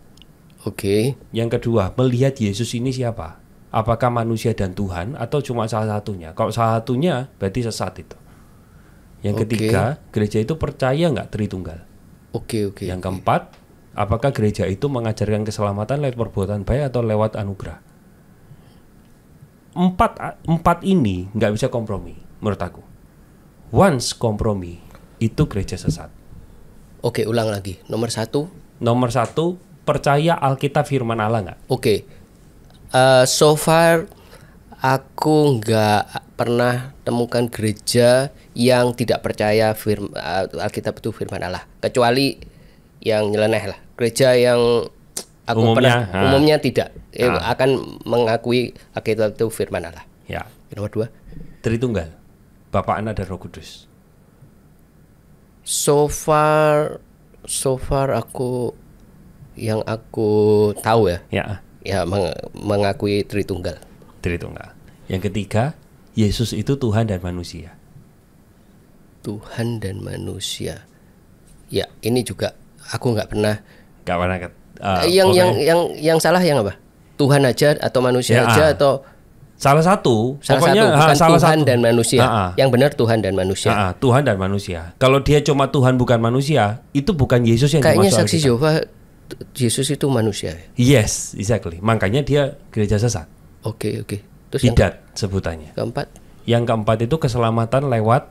Oke. Yang kedua, melihat Yesus ini siapa? Apakah manusia dan Tuhan atau cuma salah satunya? Kalau salah satunya berarti sesat itu. Yang ketiga, gereja itu percaya enggak Tritunggal? Oke. Yang keempat, apakah gereja itu mengajarkan keselamatan lewat perbuatan baik atau lewat anugerah? Empat ini nggak bisa kompromi menurut aku. Once kompromi, itu gereja sesat. Oke, ulang lagi. Nomor satu, percaya Alkitab firman Allah nggak? Oke. So far aku nggak pernah temukan gereja yang tidak percaya Alkitab itu firman Allah, kecuali yang nyeleneh lah. Gereja yang aku umumnya tidak akan mengakui Alkitab itu firman Allah. Ya. Nomor dua, Tritunggal, Bapa, Anak dan Roh Kudus. So far aku tahu ya mengakui Tritunggal. Yang ketiga, Yesus itu Tuhan dan manusia. Tuhan dan manusia. Ya, ini juga aku nggak pernah. Yang salah yang apa? Tuhan aja atau manusia aja atau salah satu. Pokoknya bukan Tuhan dan manusia. Yang benar Tuhan dan manusia. Tuhan dan manusia. Kalau dia cuma Tuhan bukan manusia, itu bukan Yesus yang kayaknya dimaksud saksi Yehova Yesus itu manusia. Yes, exactly. Makanya dia gereja sesat. Oke. Terus Bidat sebutannya. Yang keempat itu keselamatan lewat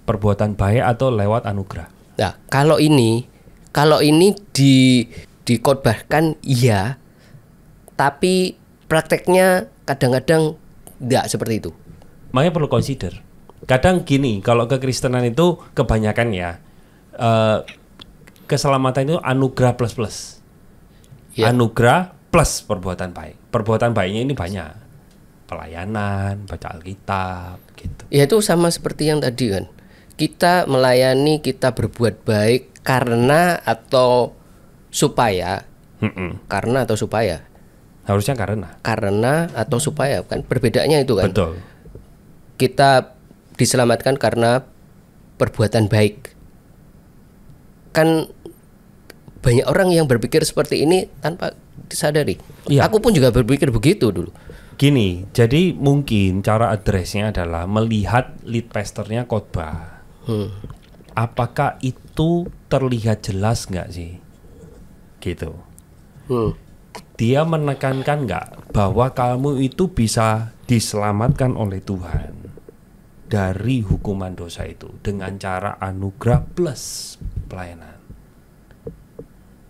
perbuatan baik atau lewat anugerah. Nah, kalau ini dikhotbahkan iya, tapi prakteknya kadang-kadang enggak seperti itu. Makanya perlu consider. Kadang gini, kalau kekristenan itu kebanyakan keselamatan itu anugerah plus. Anugerah plus perbuatan baik. Perbuatan baiknya ini banyak. Pelayanan, baca Alkitab, gitu. Ya itu sama seperti yang tadi kan. Kita melayani, kita berbuat baik karena atau supaya. Karena atau supaya. Harusnya karena atau supaya, kan perbedaannya itu kan. Betul. Kita diselamatkan karena perbuatan baik. Kan banyak orang yang berpikir seperti ini tanpa disadari. Iya. Aku pun juga berpikir begitu dulu. Gini, jadi mungkin cara addressnya adalah melihat lead pastornya khotbah. Apakah itu terlihat jelas nggak sih? Gitu. Dia menekankan nggak bahwa kamu itu bisa diselamatkan oleh Tuhan dari hukuman dosa itu dengan cara anugerah plus pelayanan.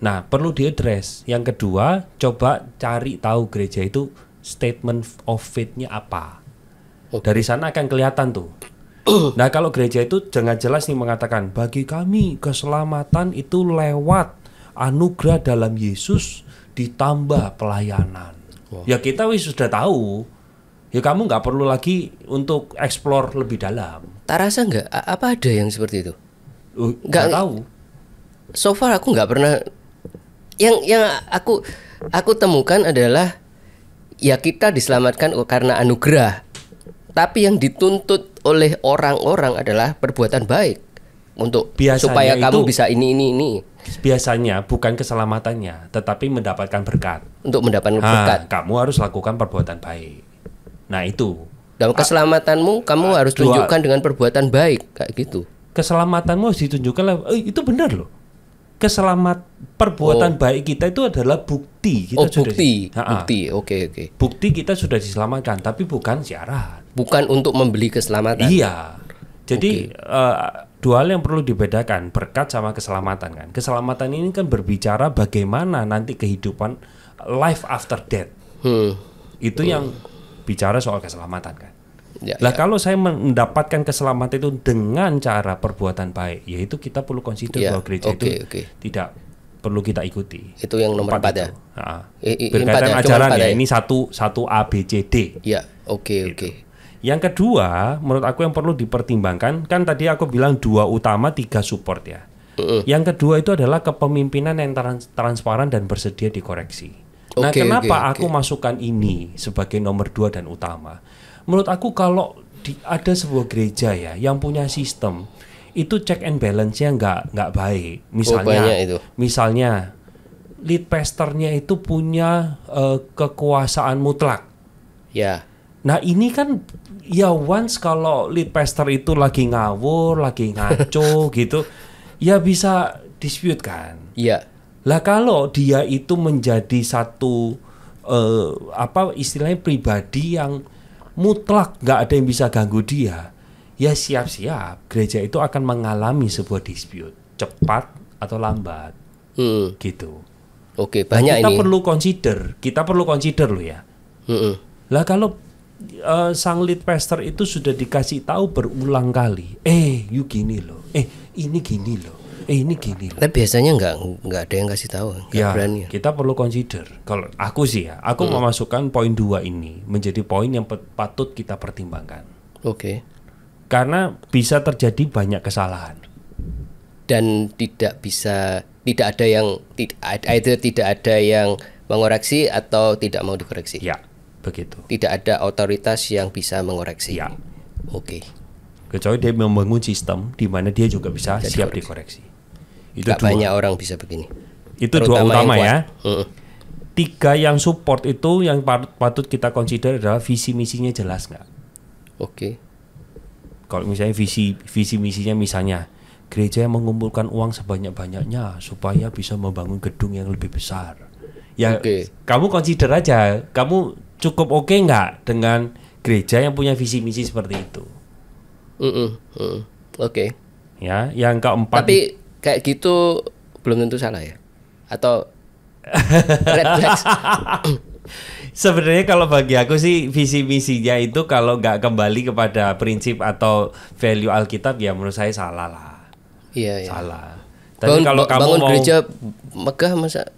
Nah, perlu diadres. Yang kedua, coba cari tahu gereja itu statement of faith-nya apa. Dari sana akan kelihatan tuh. Nah, kalau gereja itu jangan jelas nih mengatakan bagi kami keselamatan itu lewat anugerah dalam Yesus ditambah pelayanan. Ya kita sudah tahu. Ya kamu nggak perlu lagi untuk explore lebih dalam. Tak rasa nggak? Apa ada yang seperti itu? Nggak tahu. So far aku nggak pernah. Yang aku temukan adalah ya kita diselamatkan karena anugerah. Tapi yang dituntut oleh orang-orang adalah perbuatan baik. untuk Biasanya supaya kamu itu- bisa ini Biasanya bukan keselamatannya, tetapi mendapatkan berkat. untuk mendapatkan berkat. Kamu harus lakukan perbuatan baik. Nah itu Dalam keselamatanmu kamu harus tunjukkan dengan perbuatan baik kayak gitu. keselamatanmu harus ditunjukkan. Itu benar loh. Perbuatan baik kita itu adalah bukti kita sudah bukti. Oke. Bukti kita sudah diselamatkan, tapi bukan syarat. Bukan untuk membeli keselamatan. Iya. Jadi dua hal yang perlu dibedakan, berkat sama keselamatan kan. Keselamatan ini kan berbicara bagaimana nanti kehidupan life after death. Itu yang bicara soal keselamatan kan. Lah kalau saya mendapatkan keselamatan itu dengan cara perbuatan baik, yaitu kita perlu consider bahwa gereja itu tidak perlu kita ikuti. Itu yang nomor 4 ya. Berkaitan ajaran ya, ini satu A B C D. Ya, oke. Yang kedua, menurut aku yang perlu dipertimbangkan, kan tadi aku bilang 2 utama 3 support ya. Yang kedua itu adalah kepemimpinan yang transparan dan bersedia dikoreksi. Nah, kenapa aku masukkan ini sebagai nomor 2 dan utama? Menurut aku kalau ada sebuah gereja ya yang punya sistem itu check and balance-nya nggak baik. Misalnya lead pastornya itu punya kekuasaan mutlak. Ya. Nah ini kan ya once kalau lead pastor itu lagi ngawur, lagi ngaco gitu, ya bisa dispute kan. Iya. Lah kalau dia itu menjadi satu istilahnya pribadi yang mutlak, nggak ada yang bisa ganggu dia, ya siap-siap gereja itu akan mengalami sebuah dispute, cepat atau lambat, gitu. Oke, banyak kita ini. Kita perlu consider loh ya. Lah kalau sang lead pastor itu sudah dikasih tahu berulang kali, you gini loh, ini gini loh, ini gini loh. Tapi biasanya nggak ada yang kasih tahu, nggak berani. Kita perlu consider. Kalau aku sih ya, aku memasukkan poin 2 ini menjadi poin yang patut kita pertimbangkan. Oke. Karena bisa terjadi banyak kesalahan. Dan tidak ada yang mengoreksi atau tidak mau dikoreksi. Ya, begitu. Tidak ada otoritas yang bisa mengoreksi. Ya. Oke. Kecuali dia membangun sistem di mana dia juga bisa siap dikoreksi. Itu banyak orang bisa begini. Itu Terutama 2 utama ya. 3 yang support itu yang patut kita consider adalah visi misinya jelas nggak? Oke. Kalau misalnya visi misinya misalnya gereja yang mengumpulkan uang sebanyak-banyaknya supaya bisa membangun gedung yang lebih besar. Ya, kamu consider aja, kamu cukup oke nggak dengan gereja yang punya visi misi seperti itu? Oke. Ya, yang keempat. Tapi kayak gitu belum tentu salah ya? Atau red flags? Sebenarnya kalau bagi aku sih visi misinya itu kalau nggak kembali kepada prinsip atau value Alkitab ya menurut saya salah lah. Iya. Salah. Tapi kalau kamu bangun mau gereja megah masa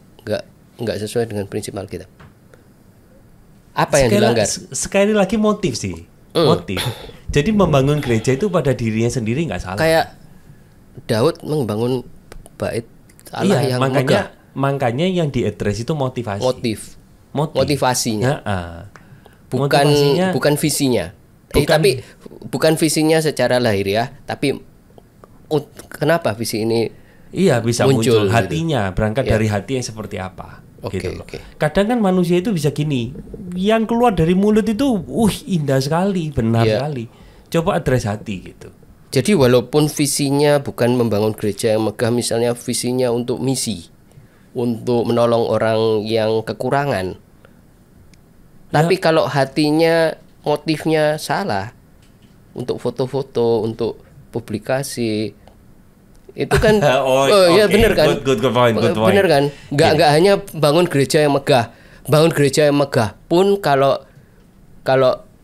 nggak sesuai dengan prinsip Alkitab? Apa yang dilanggar? Sekali lagi motif sih. Motif. Jadi membangun gereja itu pada dirinya sendiri nggak salah. Kayak Daud membangun bait Allah yang megah. Makanya yang diadres itu motivasi. Motivasinya. Motivasinya bukan visinya. Tapi bukan visinya secara lahiriah, tapi kenapa visi ini bisa muncul hatinya, gitu. Berangkat dari hati yang seperti apa. Gitu loh. Kadang kan manusia itu bisa gini, yang keluar dari mulut itu indah sekali, benar sekali. Coba adres hati gitu. Jadi walaupun visinya bukan membangun gereja yang megah, misalnya visinya untuk misi, untuk menolong orang yang kekurangan, tapi kalau hatinya, motifnya salah, untuk foto-foto, untuk publikasi, itu kan benar kan? Good point. Benar kan? Nggak hanya bangun gereja yang megah, pun kalau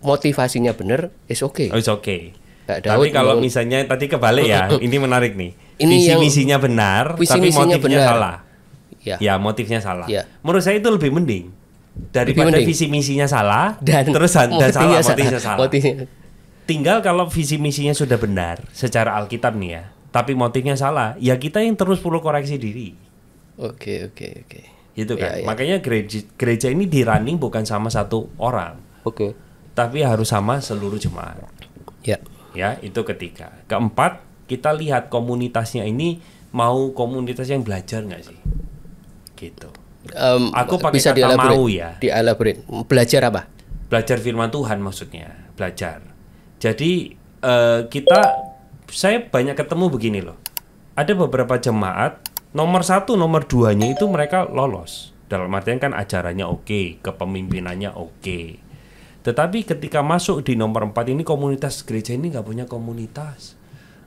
motivasinya benar, it's okay. Tapi kalau misalnya tadi kebalik ya, ini menarik nih. Visi misinya benar, tapi motifnya salah. Ya, motifnya salah. Menurut saya itu lebih mending daripada visi misinya salah dan motifnya salah. Tinggal kalau visi misinya sudah benar secara Alkitab nih ya, tapi motifnya salah, ya kita yang terus perlu koreksi diri. Oke. Gitu kan. Makanya gereja ini dirunning bukan sama satu orang. Tapi harus sama seluruh jemaat. Ya, itu ketiga. Keempat, kita lihat komunitasnya ini mau komunitas yang belajar nggak sih, gitu. Aku pakai bisa kata mau ya. Dielaborate. Belajar apa? Belajar firman Tuhan maksudnya, belajar. Jadi saya banyak ketemu begini loh. Ada beberapa jemaat nomor 1, nomor 2-nya itu mereka lolos. Dalam artian kan ajarannya oke, kepemimpinannya oke. Tetapi ketika masuk di nomor 4 ini, komunitas gereja ini nggak punya komunitas.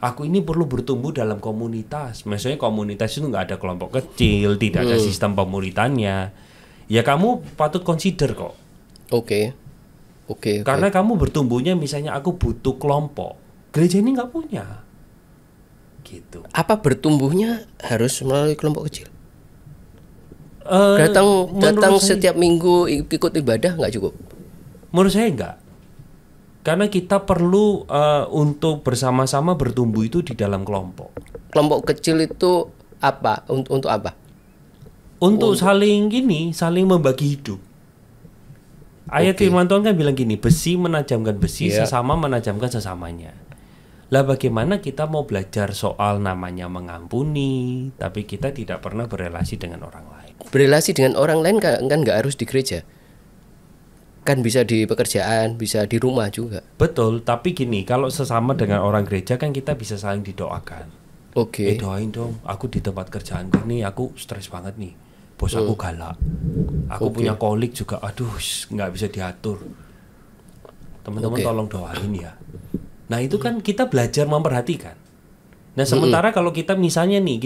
Aku ini perlu bertumbuh dalam komunitas. Maksudnya komunitas itu nggak ada kelompok kecil, tidak ada sistem pemuritannya. Ya kamu patut consider kok. Oke. Karena kamu bertumbuhnya misalnya aku butuh kelompok. Gereja ini nggak punya. Gitu. Apa bertumbuhnya harus melalui kelompok kecil? Datang setiap minggu ikut ibadah nggak cukup? Menurut saya enggak. Karena kita perlu untuk bersama-sama bertumbuh itu di dalam kelompok. Kelompok kecil itu apa? Untuk apa? Untuk saling membagi hidup. Ayat firman Tuhan kan bilang gini, besi menajamkan besi, sesama menajamkan sesamanya. Lah bagaimana kita mau belajar soal namanya mengampuni, tapi kita tidak pernah berelasi dengan orang lain. Berelasi dengan orang lain kan nggak harus di gereja. Kan bisa di pekerjaan, bisa di rumah juga. Betul, tapi gini, kalau sesama dengan orang gereja kan kita bisa saling didoakan. Oke. Doain dong, aku di tempat kerjaanku nih, aku stres banget nih. Bos aku galak. Aku punya kolik juga, aduh nggak bisa diatur. Teman-teman tolong doain ya. Nah itu kan kita belajar memperhatikan. Nah sementara kalau kita misalnya nih,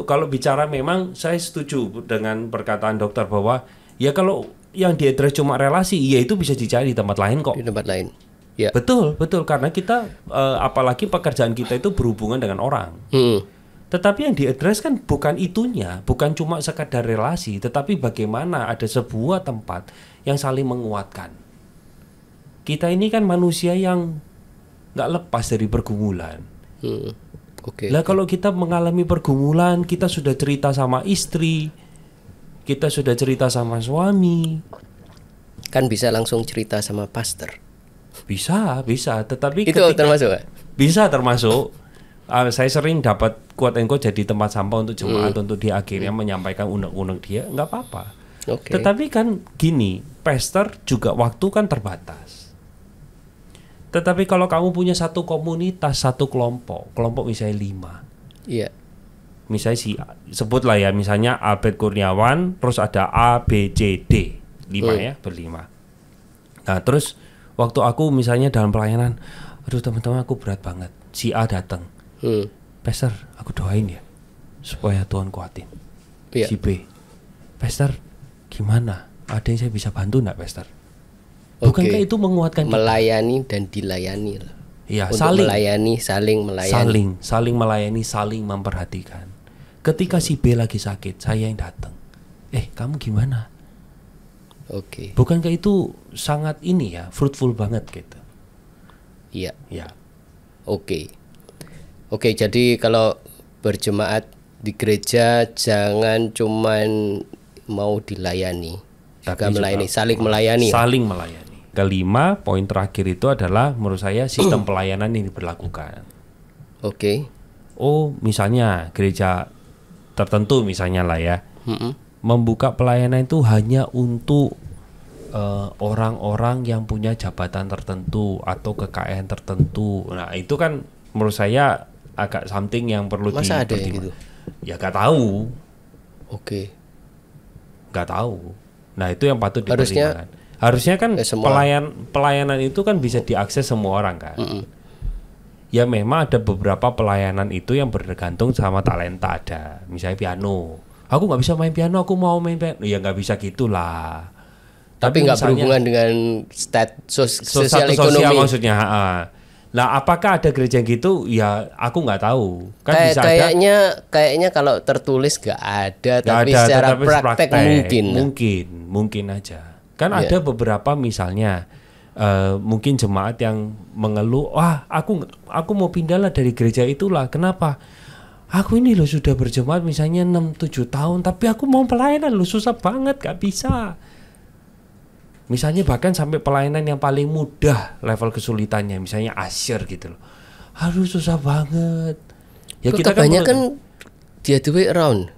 kalau bicara memang saya setuju dengan perkataan dokter bahwa ya kalau yang diadres cuma relasi, ya itu bisa dicari di tempat lain kok. Di tempat lain. Ya. Betul karena kita apalagi pekerjaan kita itu berhubungan dengan orang. Tetapi yang diadres kan bukan itunya, bukan cuma sekadar relasi, tetapi bagaimana ada sebuah tempat yang saling menguatkan. Kita ini kan manusia yang nggak lepas dari pergumulan. Lah kalau kita mengalami pergumulan, kita sudah cerita sama istri, kita sudah cerita sama suami, kan bisa langsung cerita sama pastor. Bisa, tetapi itu termasuk? Bisa termasuk. Saya sering dapat quote and quote jadi tempat sampah untuk jemaat untuk dia akhirnya menyampaikan unek-unek dia, nggak apa-apa. Tetapi kan gini, pastor juga waktu kan terbatas. Tetapi kalau kamu punya satu komunitas, satu kelompok misalnya 5. Iya. Misalnya sebutlah ya, misalnya Albert Kurniawan, terus ada A, B, C, D, 5 ya, berlima. Nah terus waktu aku misalnya dalam pelayanan, aduh teman-teman aku berat banget, si A datang. Pastor, aku doain ya supaya Tuhan kuatin. Si B, Pastor, gimana? Ada yang saya bisa bantu enggak, Pastor? Bukankah itu menguatkan kita? Melayani dan dilayani. Iya, saling melayani. Saling melayani, saling memperhatikan. Ketika si B lagi sakit, saya yang datang. Kamu gimana? Bukankah itu sangat fruitful banget gitu? Iya. Oke, jadi kalau berjemaat di gereja jangan cuman mau dilayani, juga melayani, saling melayani. Saling melayani. Kelima, poin terakhir itu adalah menurut saya sistem pelayanan ini diberlakukan. Misalnya gereja tertentu misalnya lah ya, membuka pelayanan itu hanya untuk orang-orang yang punya jabatan tertentu atau kekayaan tertentu. Nah itu kan menurut saya agak something yang perlu Masa ada gitu? Ya gak tahu. Gak tahu. Nah itu yang patut dipertimbangkan. Harusnya kan pelayanan itu kan bisa diakses semua orang kan. Ya memang ada beberapa pelayanan itu yang bergantung sama talenta ada. Misalnya piano. Aku nggak bisa main piano, aku mau main piano. Ya nggak bisa gitulah. Tapi nggak berhubungan dengan sosial ekonomi. Sosial maksudnya. Nah, apakah ada gereja yang gitu? Ya, aku nggak tahu. Kan bisa kayaknya kalau tertulis nggak ada, tapi secara praktek mungkin aja. Kan ada beberapa misalnya mungkin jemaat yang mengeluh, aku mau pindah lah dari gereja itulah. Kenapa? Aku ini loh sudah berjemaat misalnya 6-7 tahun, tapi aku mau pelayanan loh susah banget, gak bisa. Misalnya bahkan sampai pelayanan yang paling mudah level kesulitannya, misalnya asyir gitu loh. Aduh susah banget. Ya kita kebanyakan the other way around.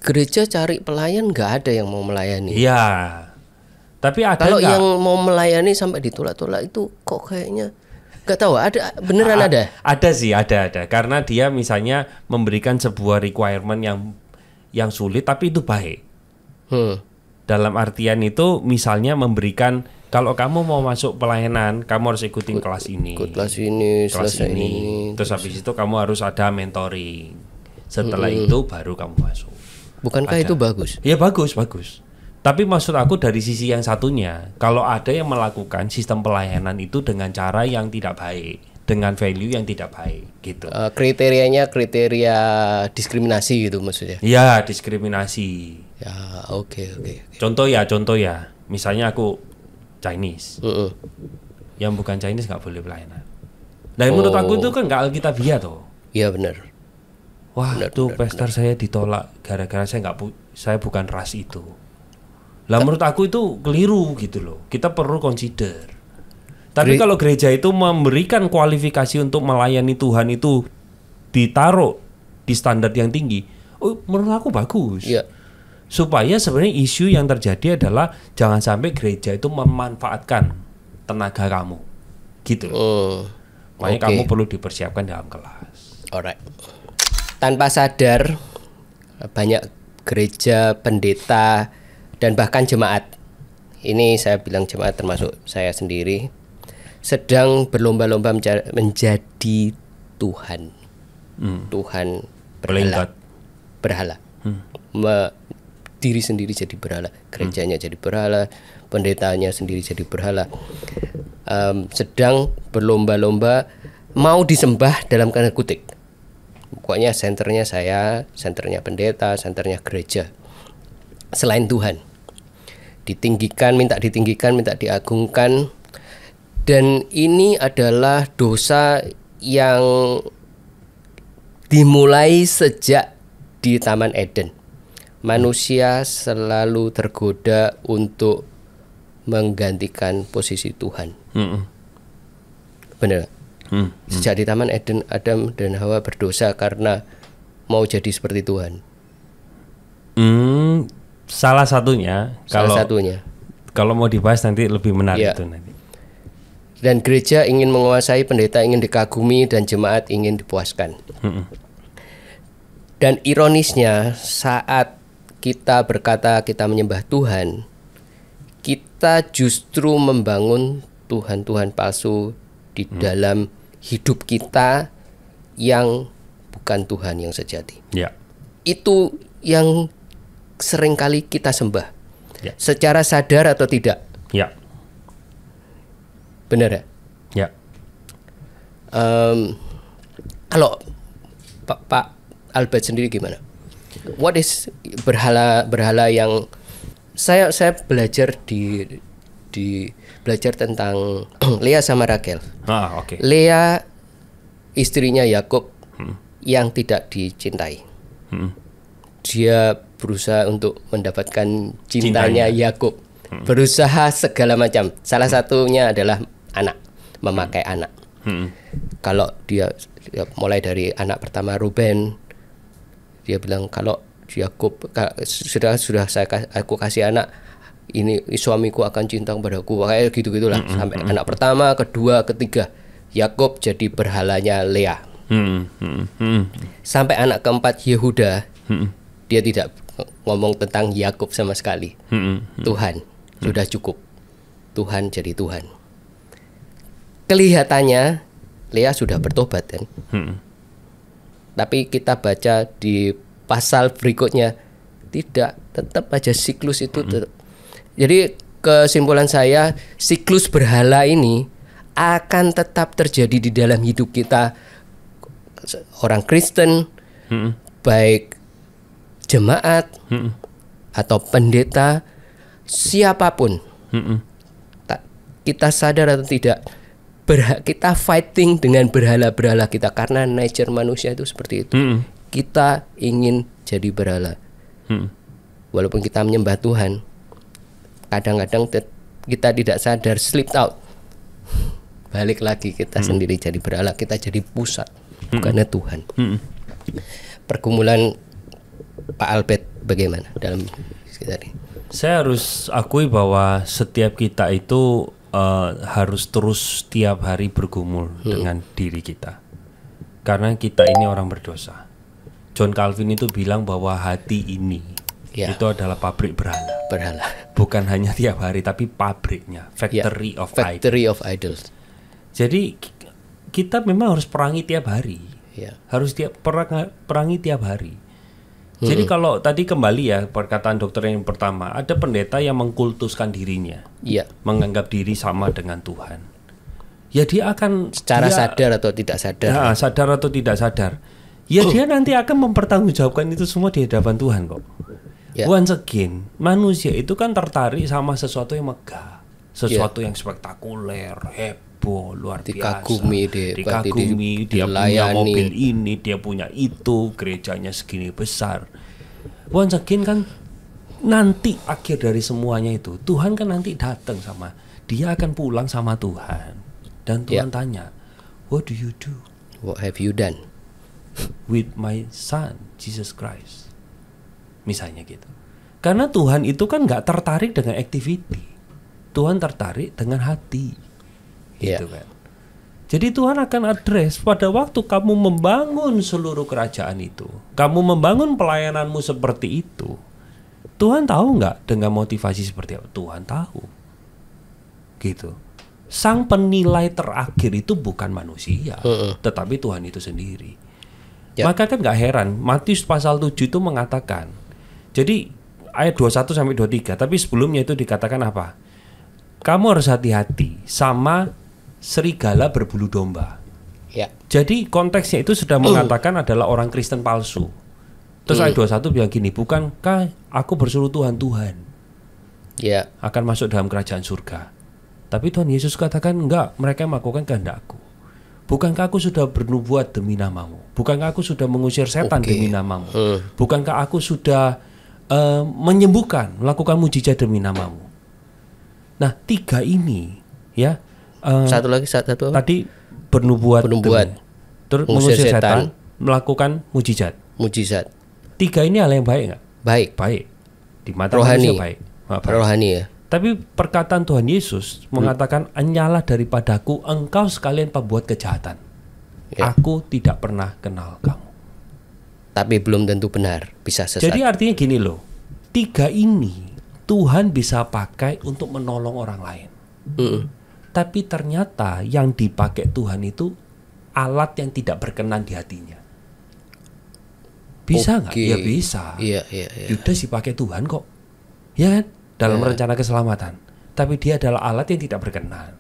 Gereja cari pelayan nggak ada yang mau melayani. Iya. Tapi ada kalau gak? Yang mau melayani sampai ditolak-tolak itu kok kayaknya nggak tahu. Ada beneran ada? Ada sih, ada. Karena dia misalnya memberikan sebuah requirement yang sulit tapi itu baik. Dalam artian itu misalnya memberikan, kalau kamu mau masuk pelayanan, kamu harus ikutin kelas ini. Kelas ini, selesai ini. Terus habis itu kamu harus ada mentoring. Setelah itu baru kamu masuk. Bukankah itu bagus? Ya bagus. Tapi maksud aku dari sisi yang satunya, kalau ada yang melakukan sistem pelayanan itu dengan cara yang tidak baik, dengan value yang tidak baik, gitu. Kriterianya kriteria diskriminasi gitu maksudnya? Iya, diskriminasi. Ya, oke. Contoh ya, misalnya aku Chinese, yang bukan Chinese nggak boleh pelayanan. Dan menurut aku itu kan nggak alkitabiah toh. Iya benar. Wah, tuh pastor saya ditolak gara-gara saya bukan ras itu. Lah menurut aku itu keliru gitu loh. Kita perlu consider. Tapi kalau gereja itu memberikan kualifikasi untuk melayani Tuhan itu ditaruh di standar yang tinggi, menurut aku bagus. Iya. Supaya sebenarnya isu yang terjadi adalah jangan sampai gereja itu memanfaatkan tenaga kamu, gitu. Makanya kamu perlu dipersiapkan dalam kelas. Alright. Tanpa sadar banyak gereja, pendeta, dan bahkan jemaat, ini saya bilang jemaat termasuk saya sendiri, sedang berlomba-lomba menjadi Tuhan. Tuhan berhala. Diri sendiri jadi berhala, gerejanya jadi berhala, pendetanya sendiri jadi berhala. Sedang berlomba-lomba mau disembah dalam tanda kutip. Pokoknya senternya saya, senternya pendeta, senternya gereja. Selain Tuhan, minta ditinggikan, minta diagungkan. Dan ini adalah dosa yang dimulai sejak di Taman Eden. Manusia selalu tergoda untuk menggantikan posisi Tuhan. Benar. Sejak di Taman Eden, Adam dan Hawa berdosa karena mau jadi seperti Tuhan. Salah satunya. Kalau mau dibahas nanti lebih menarik itu nanti. Dan gereja ingin menguasai, pendeta ingin dikagumi, dan jemaat ingin dipuaskan. Dan ironisnya saat kita berkata kita menyembah Tuhan, kita justru membangun Tuhan-Tuhan palsu di dalam hidup kita yang bukan Tuhan yang sejati. Itu yang seringkali kita sembah, secara sadar atau tidak. Benar ya? Kalau Pak Albert sendiri gimana? What is berhala yang saya belajar belajar tentang Lea sama Rachel. Lea istrinya Yakub yang tidak dicintai. Dia berusaha untuk mendapatkan cintanya Yakub. Berusaha segala macam. Salah satunya adalah anak, memakai anak. Kalau dia mulai dari anak pertama Ruben, dia bilang kalau Yakub sudah aku kasih anak ini, suamiku akan cinta kepadaku, kayak gitu-gitulah. Sampai anak pertama, kedua, ketiga, Yakub jadi berhalanya Lea. Sampai anak keempat Yehuda, dia tidak ngomong tentang Yakub sama sekali. Tuhan sudah cukup. Tuhan jadi Tuhan. Kelihatannya Lea sudah bertobat kan. Tapi kita baca di pasal berikutnya tidak, tetap aja siklus itu tetap. Jadi kesimpulan saya, siklus berhala ini akan tetap terjadi di dalam hidup kita, orang Kristen, baik jemaat atau pendeta, siapapun. Kita sadar atau tidak, kita fighting dengan berhala-berhala kita karena nature manusia itu seperti itu. Kita ingin jadi berhala. Walaupun kita menyembah Tuhan, kadang-kadang kita tidak sadar, slip out. Balik lagi kita sendiri jadi berhala, kita jadi pusat, bukannya Tuhan. Pergumulan Pak Albert bagaimana dalam sekitar ini? Saya harus akui bahwa setiap kita itu harus terus tiap hari bergumul dengan diri kita. Karena kita ini orang berdosa. John Calvin itu bilang bahwa hati ini itu adalah pabrik berhala. Bukan hanya tiap hari, tapi pabriknya, factory of idols. Jadi kita memang harus perangi tiap hari. Harus perangi tiap hari. Jadi kalau tadi kembali ya perkataan dokter yang pertama, ada pendeta yang mengkultuskan dirinya, menganggap diri sama dengan Tuhan. Ya dia akan secara sadar atau tidak sadar. Nah, sadar atau tidak sadar. Ya dia nanti akan mempertanggungjawabkan itu semua di hadapan Tuhan kok. Once again, manusia itu kan tertarik sama sesuatu yang megah, sesuatu yang spektakuler, heboh, luar biasa. Dikagumi, dia punya mobil ini, dia punya itu, gerejanya segini besar. Once again kan nanti akhir dari semuanya itu, Tuhan kan nanti datang sama, dia akan pulang sama Tuhan. Dan Tuhan tanya, what do you do? What have you done with my son Jesus Christ? Misalnya gitu. Karena Tuhan itu kan nggak tertarik dengan activity, Tuhan tertarik dengan hati, gitu kan. Jadi Tuhan akan address pada waktu kamu membangun seluruh kerajaan itu, kamu membangun pelayananmu seperti itu. Tuhan tahu nggak dengan motivasi seperti apa? Tuhan tahu, gitu. Sang penilai terakhir itu bukan manusia, tetapi Tuhan itu sendiri. Maka kan nggak heran Matius pasal 7 itu mengatakan, jadi ayat 21 sampai 23, tapi sebelumnya itu dikatakan apa? Kamu harus hati-hati sama serigala berbulu domba. Jadi konteksnya itu sudah mengatakan adalah orang Kristen palsu. Terus ayat 21 bilang gini, bukankah aku bersuruh Tuhan akan masuk dalam kerajaan surga? Tapi Tuhan Yesus katakan enggak, mereka melakukan kehendak-Ku. Bukankah aku sudah bernubuat demi namamu? Bukankah aku sudah mengusir setan demi namamu? Bukankah aku sudah menyembuhkan, melakukan mujizat demi namamu? Nah, 3 ini ya. Satu lagi tadi bernubuat terus mengusir setan, melakukan mujizat. 3 ini hal yang baik nggak? Baik. Di mata manusia baik. Rohani ya. Tapi perkataan Tuhan Yesus mengatakan, enyalah daripadaku engkau sekalian pembuat kejahatan. Aku tidak pernah kenal kamu. Tapi belum tentu benar, bisa sesat. Jadi artinya gini loh, 3 ini Tuhan bisa pakai untuk menolong orang lain. Tapi ternyata yang dipakai Tuhan itu alat yang tidak berkenan di hatinya. Bisa nggak? Ya bisa. Yudas dipakai Tuhan kok, ya kan? Dalam rencana keselamatan. Tapi dia adalah alat yang tidak berkenan.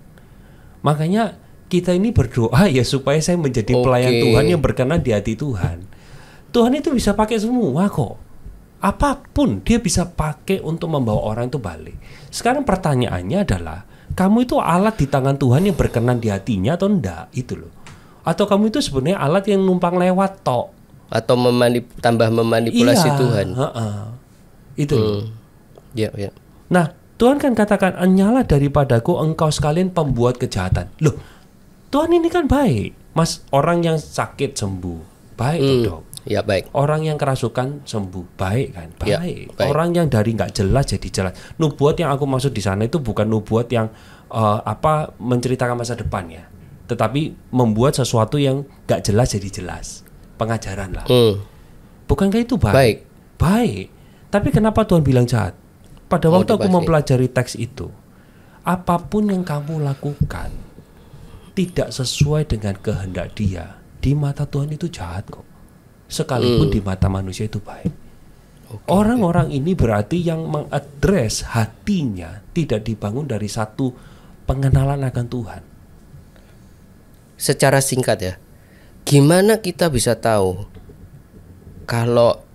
Makanya kita ini berdoa ya supaya saya menjadi pelayan Tuhan yang berkenan di hati Tuhan. Tuhan itu bisa pakai semua kok. Apapun dia bisa pakai untuk membawa orang itu balik. Sekarang pertanyaannya adalah, kamu itu alat di tangan Tuhan yang berkenan di hatinya atau enggak? Itu loh. Atau kamu itu sebenarnya alat yang numpang lewat tok, atau tambah memanipulasi Tuhan. Itu loh. Nah, Tuhan kan katakan, enyalah daripadaku engkau sekalian pembuat kejahatan. Loh, Tuhan ini kan baik. Mas, orang yang sakit sembuh, baik dok. Ya baik. Orang yang kerasukan sembuh, baik kan? Baik. Orang yang dari nggak jelas jadi jelas. Nubuat yang aku maksud di sana itu bukan nubuat yang menceritakan masa depan ya, tetapi membuat sesuatu yang nggak jelas jadi jelas. Pengajaran lah. Bukankah itu baik? Baik. Tapi kenapa Tuhan bilang jahat? Pada waktu aku mempelajari teks itu, apapun yang kamu lakukan tidak sesuai dengan kehendak Dia, di mata Tuhan itu jahat kok. Sekalipun di mata manusia itu baik. Orang-orang ini berarti yang mengadres hatinya tidak dibangun dari satu pengenalan akan Tuhan. Secara singkat ya, gimana kita bisa tahu kalau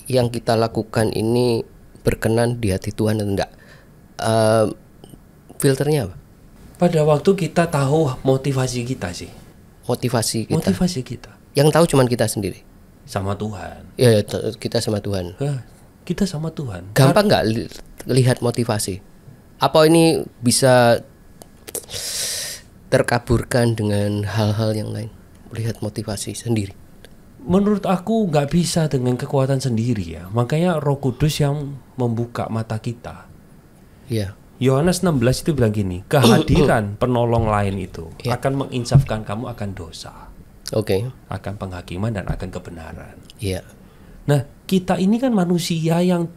yang kita lakukan ini berkenan di hati Tuhan atau enggak? Filternya apa? Pada waktu kita tahu motivasi kita sih. Motivasi kita. Yang tahu cuman kita sendiri. Sama Tuhan. Ya, kita sama Tuhan. Kita sama Tuhan. Gampang nggak lihat motivasi? Apa ini bisa terkaburkan dengan hal-hal yang lain, melihat motivasi sendiri? Menurut aku nggak bisa dengan kekuatan sendiri ya. Makanya Roh Kudus yang membuka mata kita. Ya. Yohanes 16 itu bilang gini, kehadiran penolong lain itu akan menginsafkan kamu akan dosa, akan penghakiman dan akan kebenaran. Nah, kita ini kan manusia yang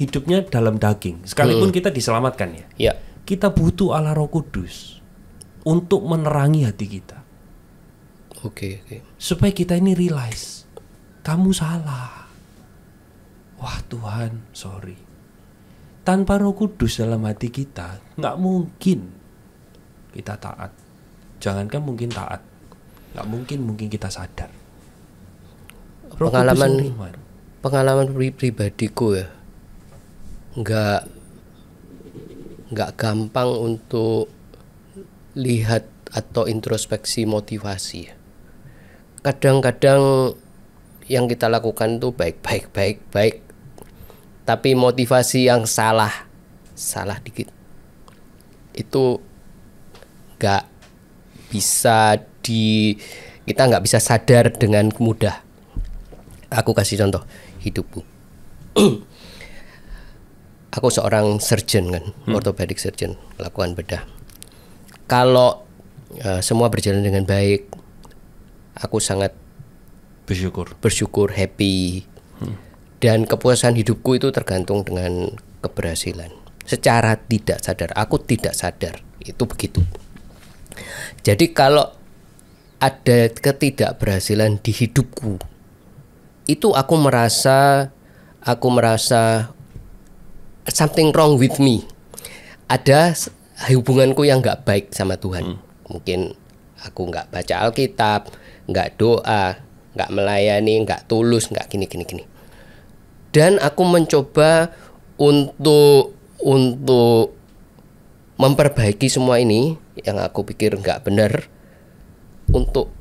hidupnya dalam daging. Sekalipun kita diselamatkan ya. Kita butuh Allah Roh Kudus untuk menerangi hati kita. Supaya kita ini realize, kamu salah. Wah Tuhan, sorry. Tanpa Roh Kudus dalam hati kita, nggak mungkin kita taat. Jangankan mungkin taat, nggak mungkin kita sadar. Pengalaman pribadiku ya, nggak gampang untuk lihat atau introspeksi motivasi. Kadang-kadang yang kita lakukan tuh baik, tapi motivasi yang salah dikit itu kita nggak bisa sadar dengan mudah. Aku kasih contoh hidupku. Aku seorang surgeon kan, orthopedic surgeon, lakukan bedah. Kalau semua berjalan dengan baik, aku sangat bersyukur, happy. Dan kepuasan hidupku itu tergantung dengan keberhasilan. Secara tidak sadar, aku tidak sadar itu begitu. Jadi kalau ada ketidakberhasilan di hidupku, itu aku merasa something wrong with me. Ada hubunganku yang nggak baik sama Tuhan. Mungkin aku nggak baca Alkitab, nggak doa, nggak melayani, nggak tulus, nggak gini. Dan aku mencoba untuk memperbaiki semua ini yang aku pikir nggak benar, untuk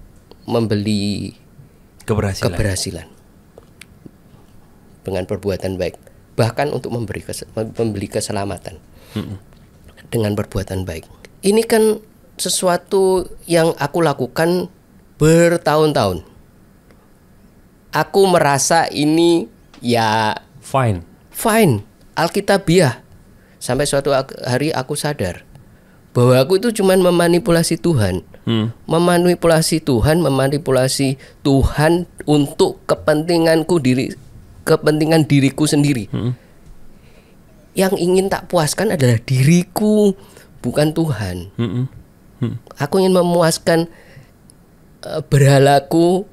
membeli keberhasilan dengan perbuatan baik, bahkan untuk membeli keselamatan dengan perbuatan baik. Ini kan sesuatu yang aku lakukan bertahun-tahun. Aku merasa ini ya fine, alkitabiah. Sampai suatu hari aku sadar bahwa aku itu cuma memanipulasi Tuhan, memanipulasi Tuhan untuk kepentingan diriku sendiri. Yang ingin tak puaskan adalah diriku, bukan Tuhan. Aku ingin memuaskan berhalaku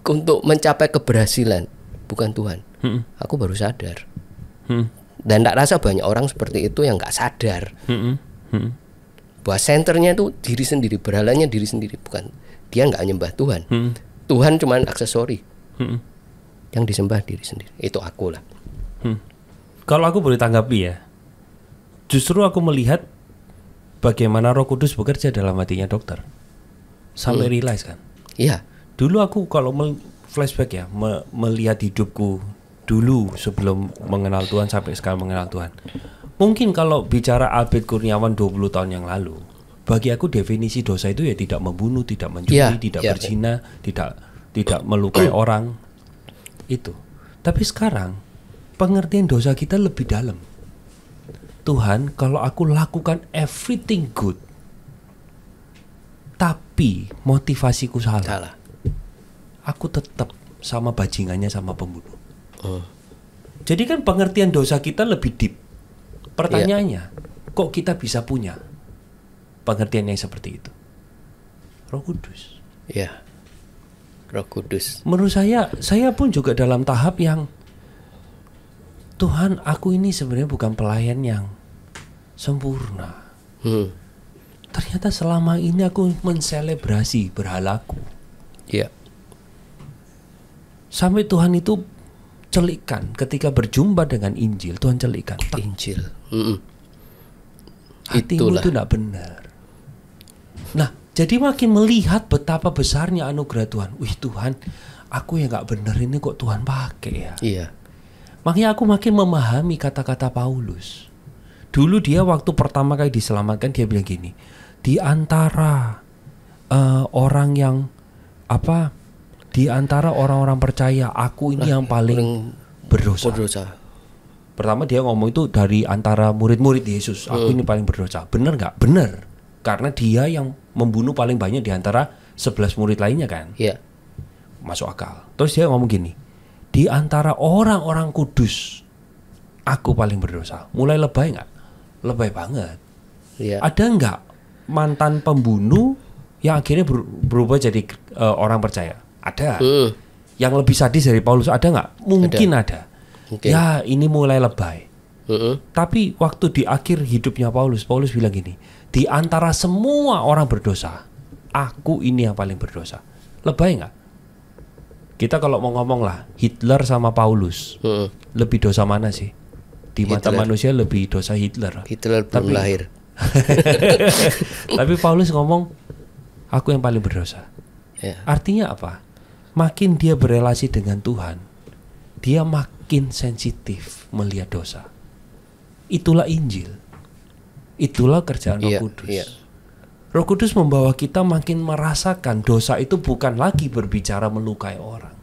untuk mencapai keberhasilan, bukan Tuhan. Aku baru sadar. Dan tak rasa banyak orang seperti itu yang gak sadar bahwa senternya itu diri sendiri, berhalanya diri sendiri, bukan. Dia gak nyembah Tuhan. Tuhan cuma aksesori. Yang disembah diri sendiri. Itu aku lah. Kalau aku boleh tanggapi ya, justru aku melihat bagaimana Roh Kudus bekerja dalam hatinya dokter. Sampai realize kan. Iya. Dulu aku kalau flashback ya, melihat hidupku dulu sebelum mengenal Tuhan sampai sekarang mengenal Tuhan. Mungkin kalau bicara Albert Kurniawan 20 tahun yang lalu, bagi aku definisi dosa itu ya tidak membunuh, tidak mencuri, tidak berzina, tidak melukai orang. Itu. Tapi sekarang pengertian dosa kita lebih dalam. Tuhan, kalau aku lakukan everything good, tapi motivasiku salah, aku tetap sama bajingannya, sama pembunuh. Jadi kan pengertian dosa kita lebih deep. Pertanyaannya, kok kita bisa punya pengertian yang seperti itu? Roh Kudus. Ya, Roh Kudus. Menurut saya pun juga dalam tahap yang Tuhan, aku ini sebenarnya bukan pelayan yang sempurna. Ternyata selama ini aku menselebrasi berhalaku. Iya. Sampai Tuhan itu celikkan ketika berjumpa dengan Injil, Tuhan celikkan Injil. Hatimu itu tidak benar. Nah, jadi makin melihat betapa besarnya anugerah Tuhan. Wih Tuhan, aku yang nggak benar ini kok Tuhan pakai ya. Iya. Makanya aku makin memahami kata-kata Paulus. Dulu dia waktu pertama kali diselamatkan dia bilang gini, di antara orang yang di antara orang-orang percaya, aku ini yang paling berdosa. Pertama dia ngomong itu dari antara murid-murid Yesus, aku ini paling berdosa. Bener nggak? Bener, karena dia yang membunuh paling banyak di antara 11 murid lainnya kan. Iya. Masuk akal. Terus dia ngomong gini, di antara orang-orang kudus, aku paling berdosa. Mulai lebay nggak? Lebay banget. Iya. Ada nggak mantan pembunuh yang akhirnya berubah jadi orang percaya? Ada. Yang lebih sadis dari Paulus ada nggak? Mungkin ada. Ya ini mulai lebay. Tapi waktu di akhir hidupnya Paulus bilang gini, di antara semua orang berdosa, aku ini yang paling berdosa. Lebay nggak? Kita kalau mau ngomong lah, Hitler sama Paulus, lebih dosa mana sih? Di mata manusia lebih dosa Hitler. Hitler belum lahir. Tapi Paulus ngomong, aku yang paling berdosa. Artinya apa? Makin dia berelasi dengan Tuhan, dia makin sensitif melihat dosa. Itulah Injil. Itulah kerjaan Roh Kudus. Roh Kudus membawa kita makin merasakan dosa itu bukan lagi berbicara melukai orang.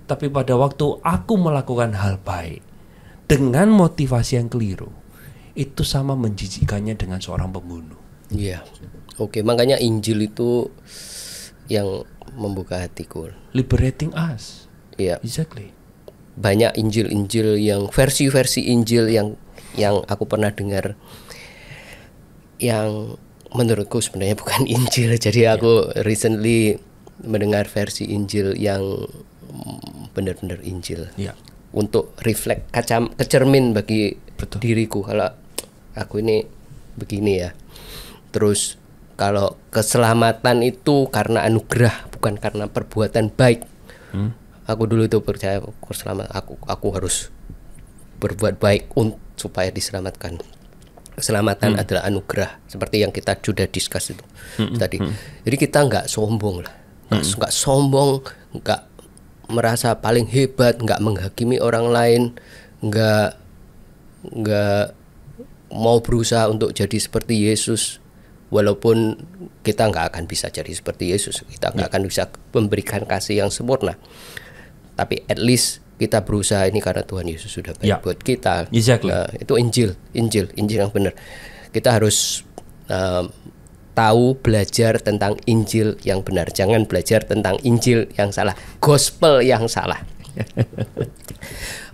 Tapi pada waktu aku melakukan hal baik dengan motivasi yang keliru, itu sama menjijikkannya dengan seorang pembunuh. Iya. Oke, makanya Injil itu yang membuka hatiku. Liberating us. Iya. Exactly. Banyak Injil-Injil yang versi-versi Injil yang aku pernah dengar yang menurutku sebenarnya bukan Injil. Jadi aku recently mendengar versi Injil yang benar-benar Injil. Untuk refleks kecermin bagi diriku kalau aku ini begini ya. Terus kalau keselamatan itu karena anugerah, bukan karena perbuatan baik. Aku dulu itu percaya keselamatan aku harus berbuat baik supaya diselamatkan. Keselamatan adalah anugerah, seperti yang kita sudah discuss itu tadi. Jadi kita nggak sombong lah, nggak sombong, nggak merasa paling hebat, nggak menghakimi orang lain, nggak mau berusaha untuk jadi seperti Yesus. Walaupun kita nggak akan bisa jadi seperti Yesus, kita nggak akan bisa memberikan kasih yang sempurna. Tapi at least kita berusaha ini karena Tuhan Yesus sudah baik buat kita. Exactly. Itu Injil yang benar. Kita harus tahu, belajar tentang Injil yang benar. Jangan belajar tentang Injil yang salah, gospel yang salah.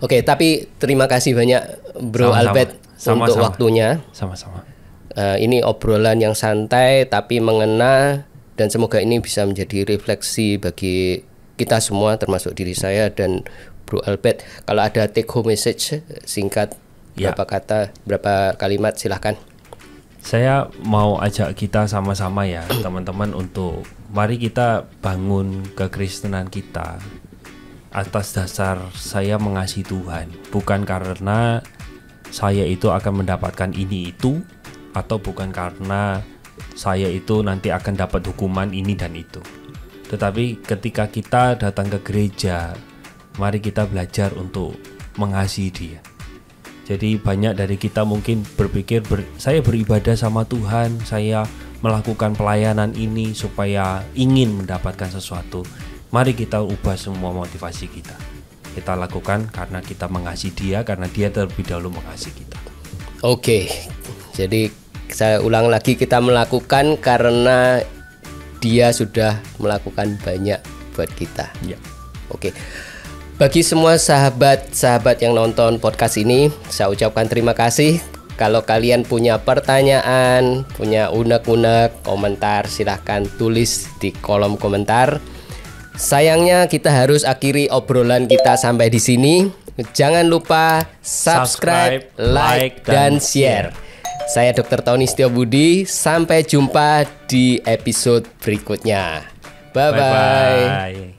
Oke, tapi terima kasih banyak Bro Albert untuk waktunya. Sama-sama. Ini obrolan yang santai tapi mengena, dan semoga ini bisa menjadi refleksi bagi kita semua, termasuk diri saya dan Bro Albert. Kalau ada take home message singkat, berapa kata, berapa kalimat, silahkan. Saya mau ajak kita sama-sama ya teman-teman, untuk mari kita bangun kekristenan kita atas dasar saya mengasihi Tuhan, bukan karena saya itu akan mendapatkan ini itu, atau bukan karena saya itu nanti akan dapat hukuman ini dan itu. Tetapi ketika kita datang ke gereja, mari kita belajar untuk mengasihi Dia. Jadi banyak dari kita mungkin berpikir saya beribadah sama Tuhan, saya melakukan pelayanan ini supaya ingin mendapatkan sesuatu. Mari kita ubah semua motivasi kita. Kita lakukan karena kita mengasihi Dia, karena Dia terlebih dahulu mengasihi kita. Oke, jadi saya ulang lagi, kita melakukan karena Dia sudah melakukan banyak buat kita. Oke. Bagi semua sahabat-sahabat yang nonton podcast ini, saya ucapkan terima kasih. Kalau kalian punya pertanyaan, punya unek-unek, komentar, silahkan tulis di kolom komentar. Sayangnya kita harus akhiri obrolan kita sampai di sini. Jangan lupa subscribe, like, dan share. Saya Dr. Tony Setiobudi. Sampai jumpa di episode berikutnya. Bye-bye.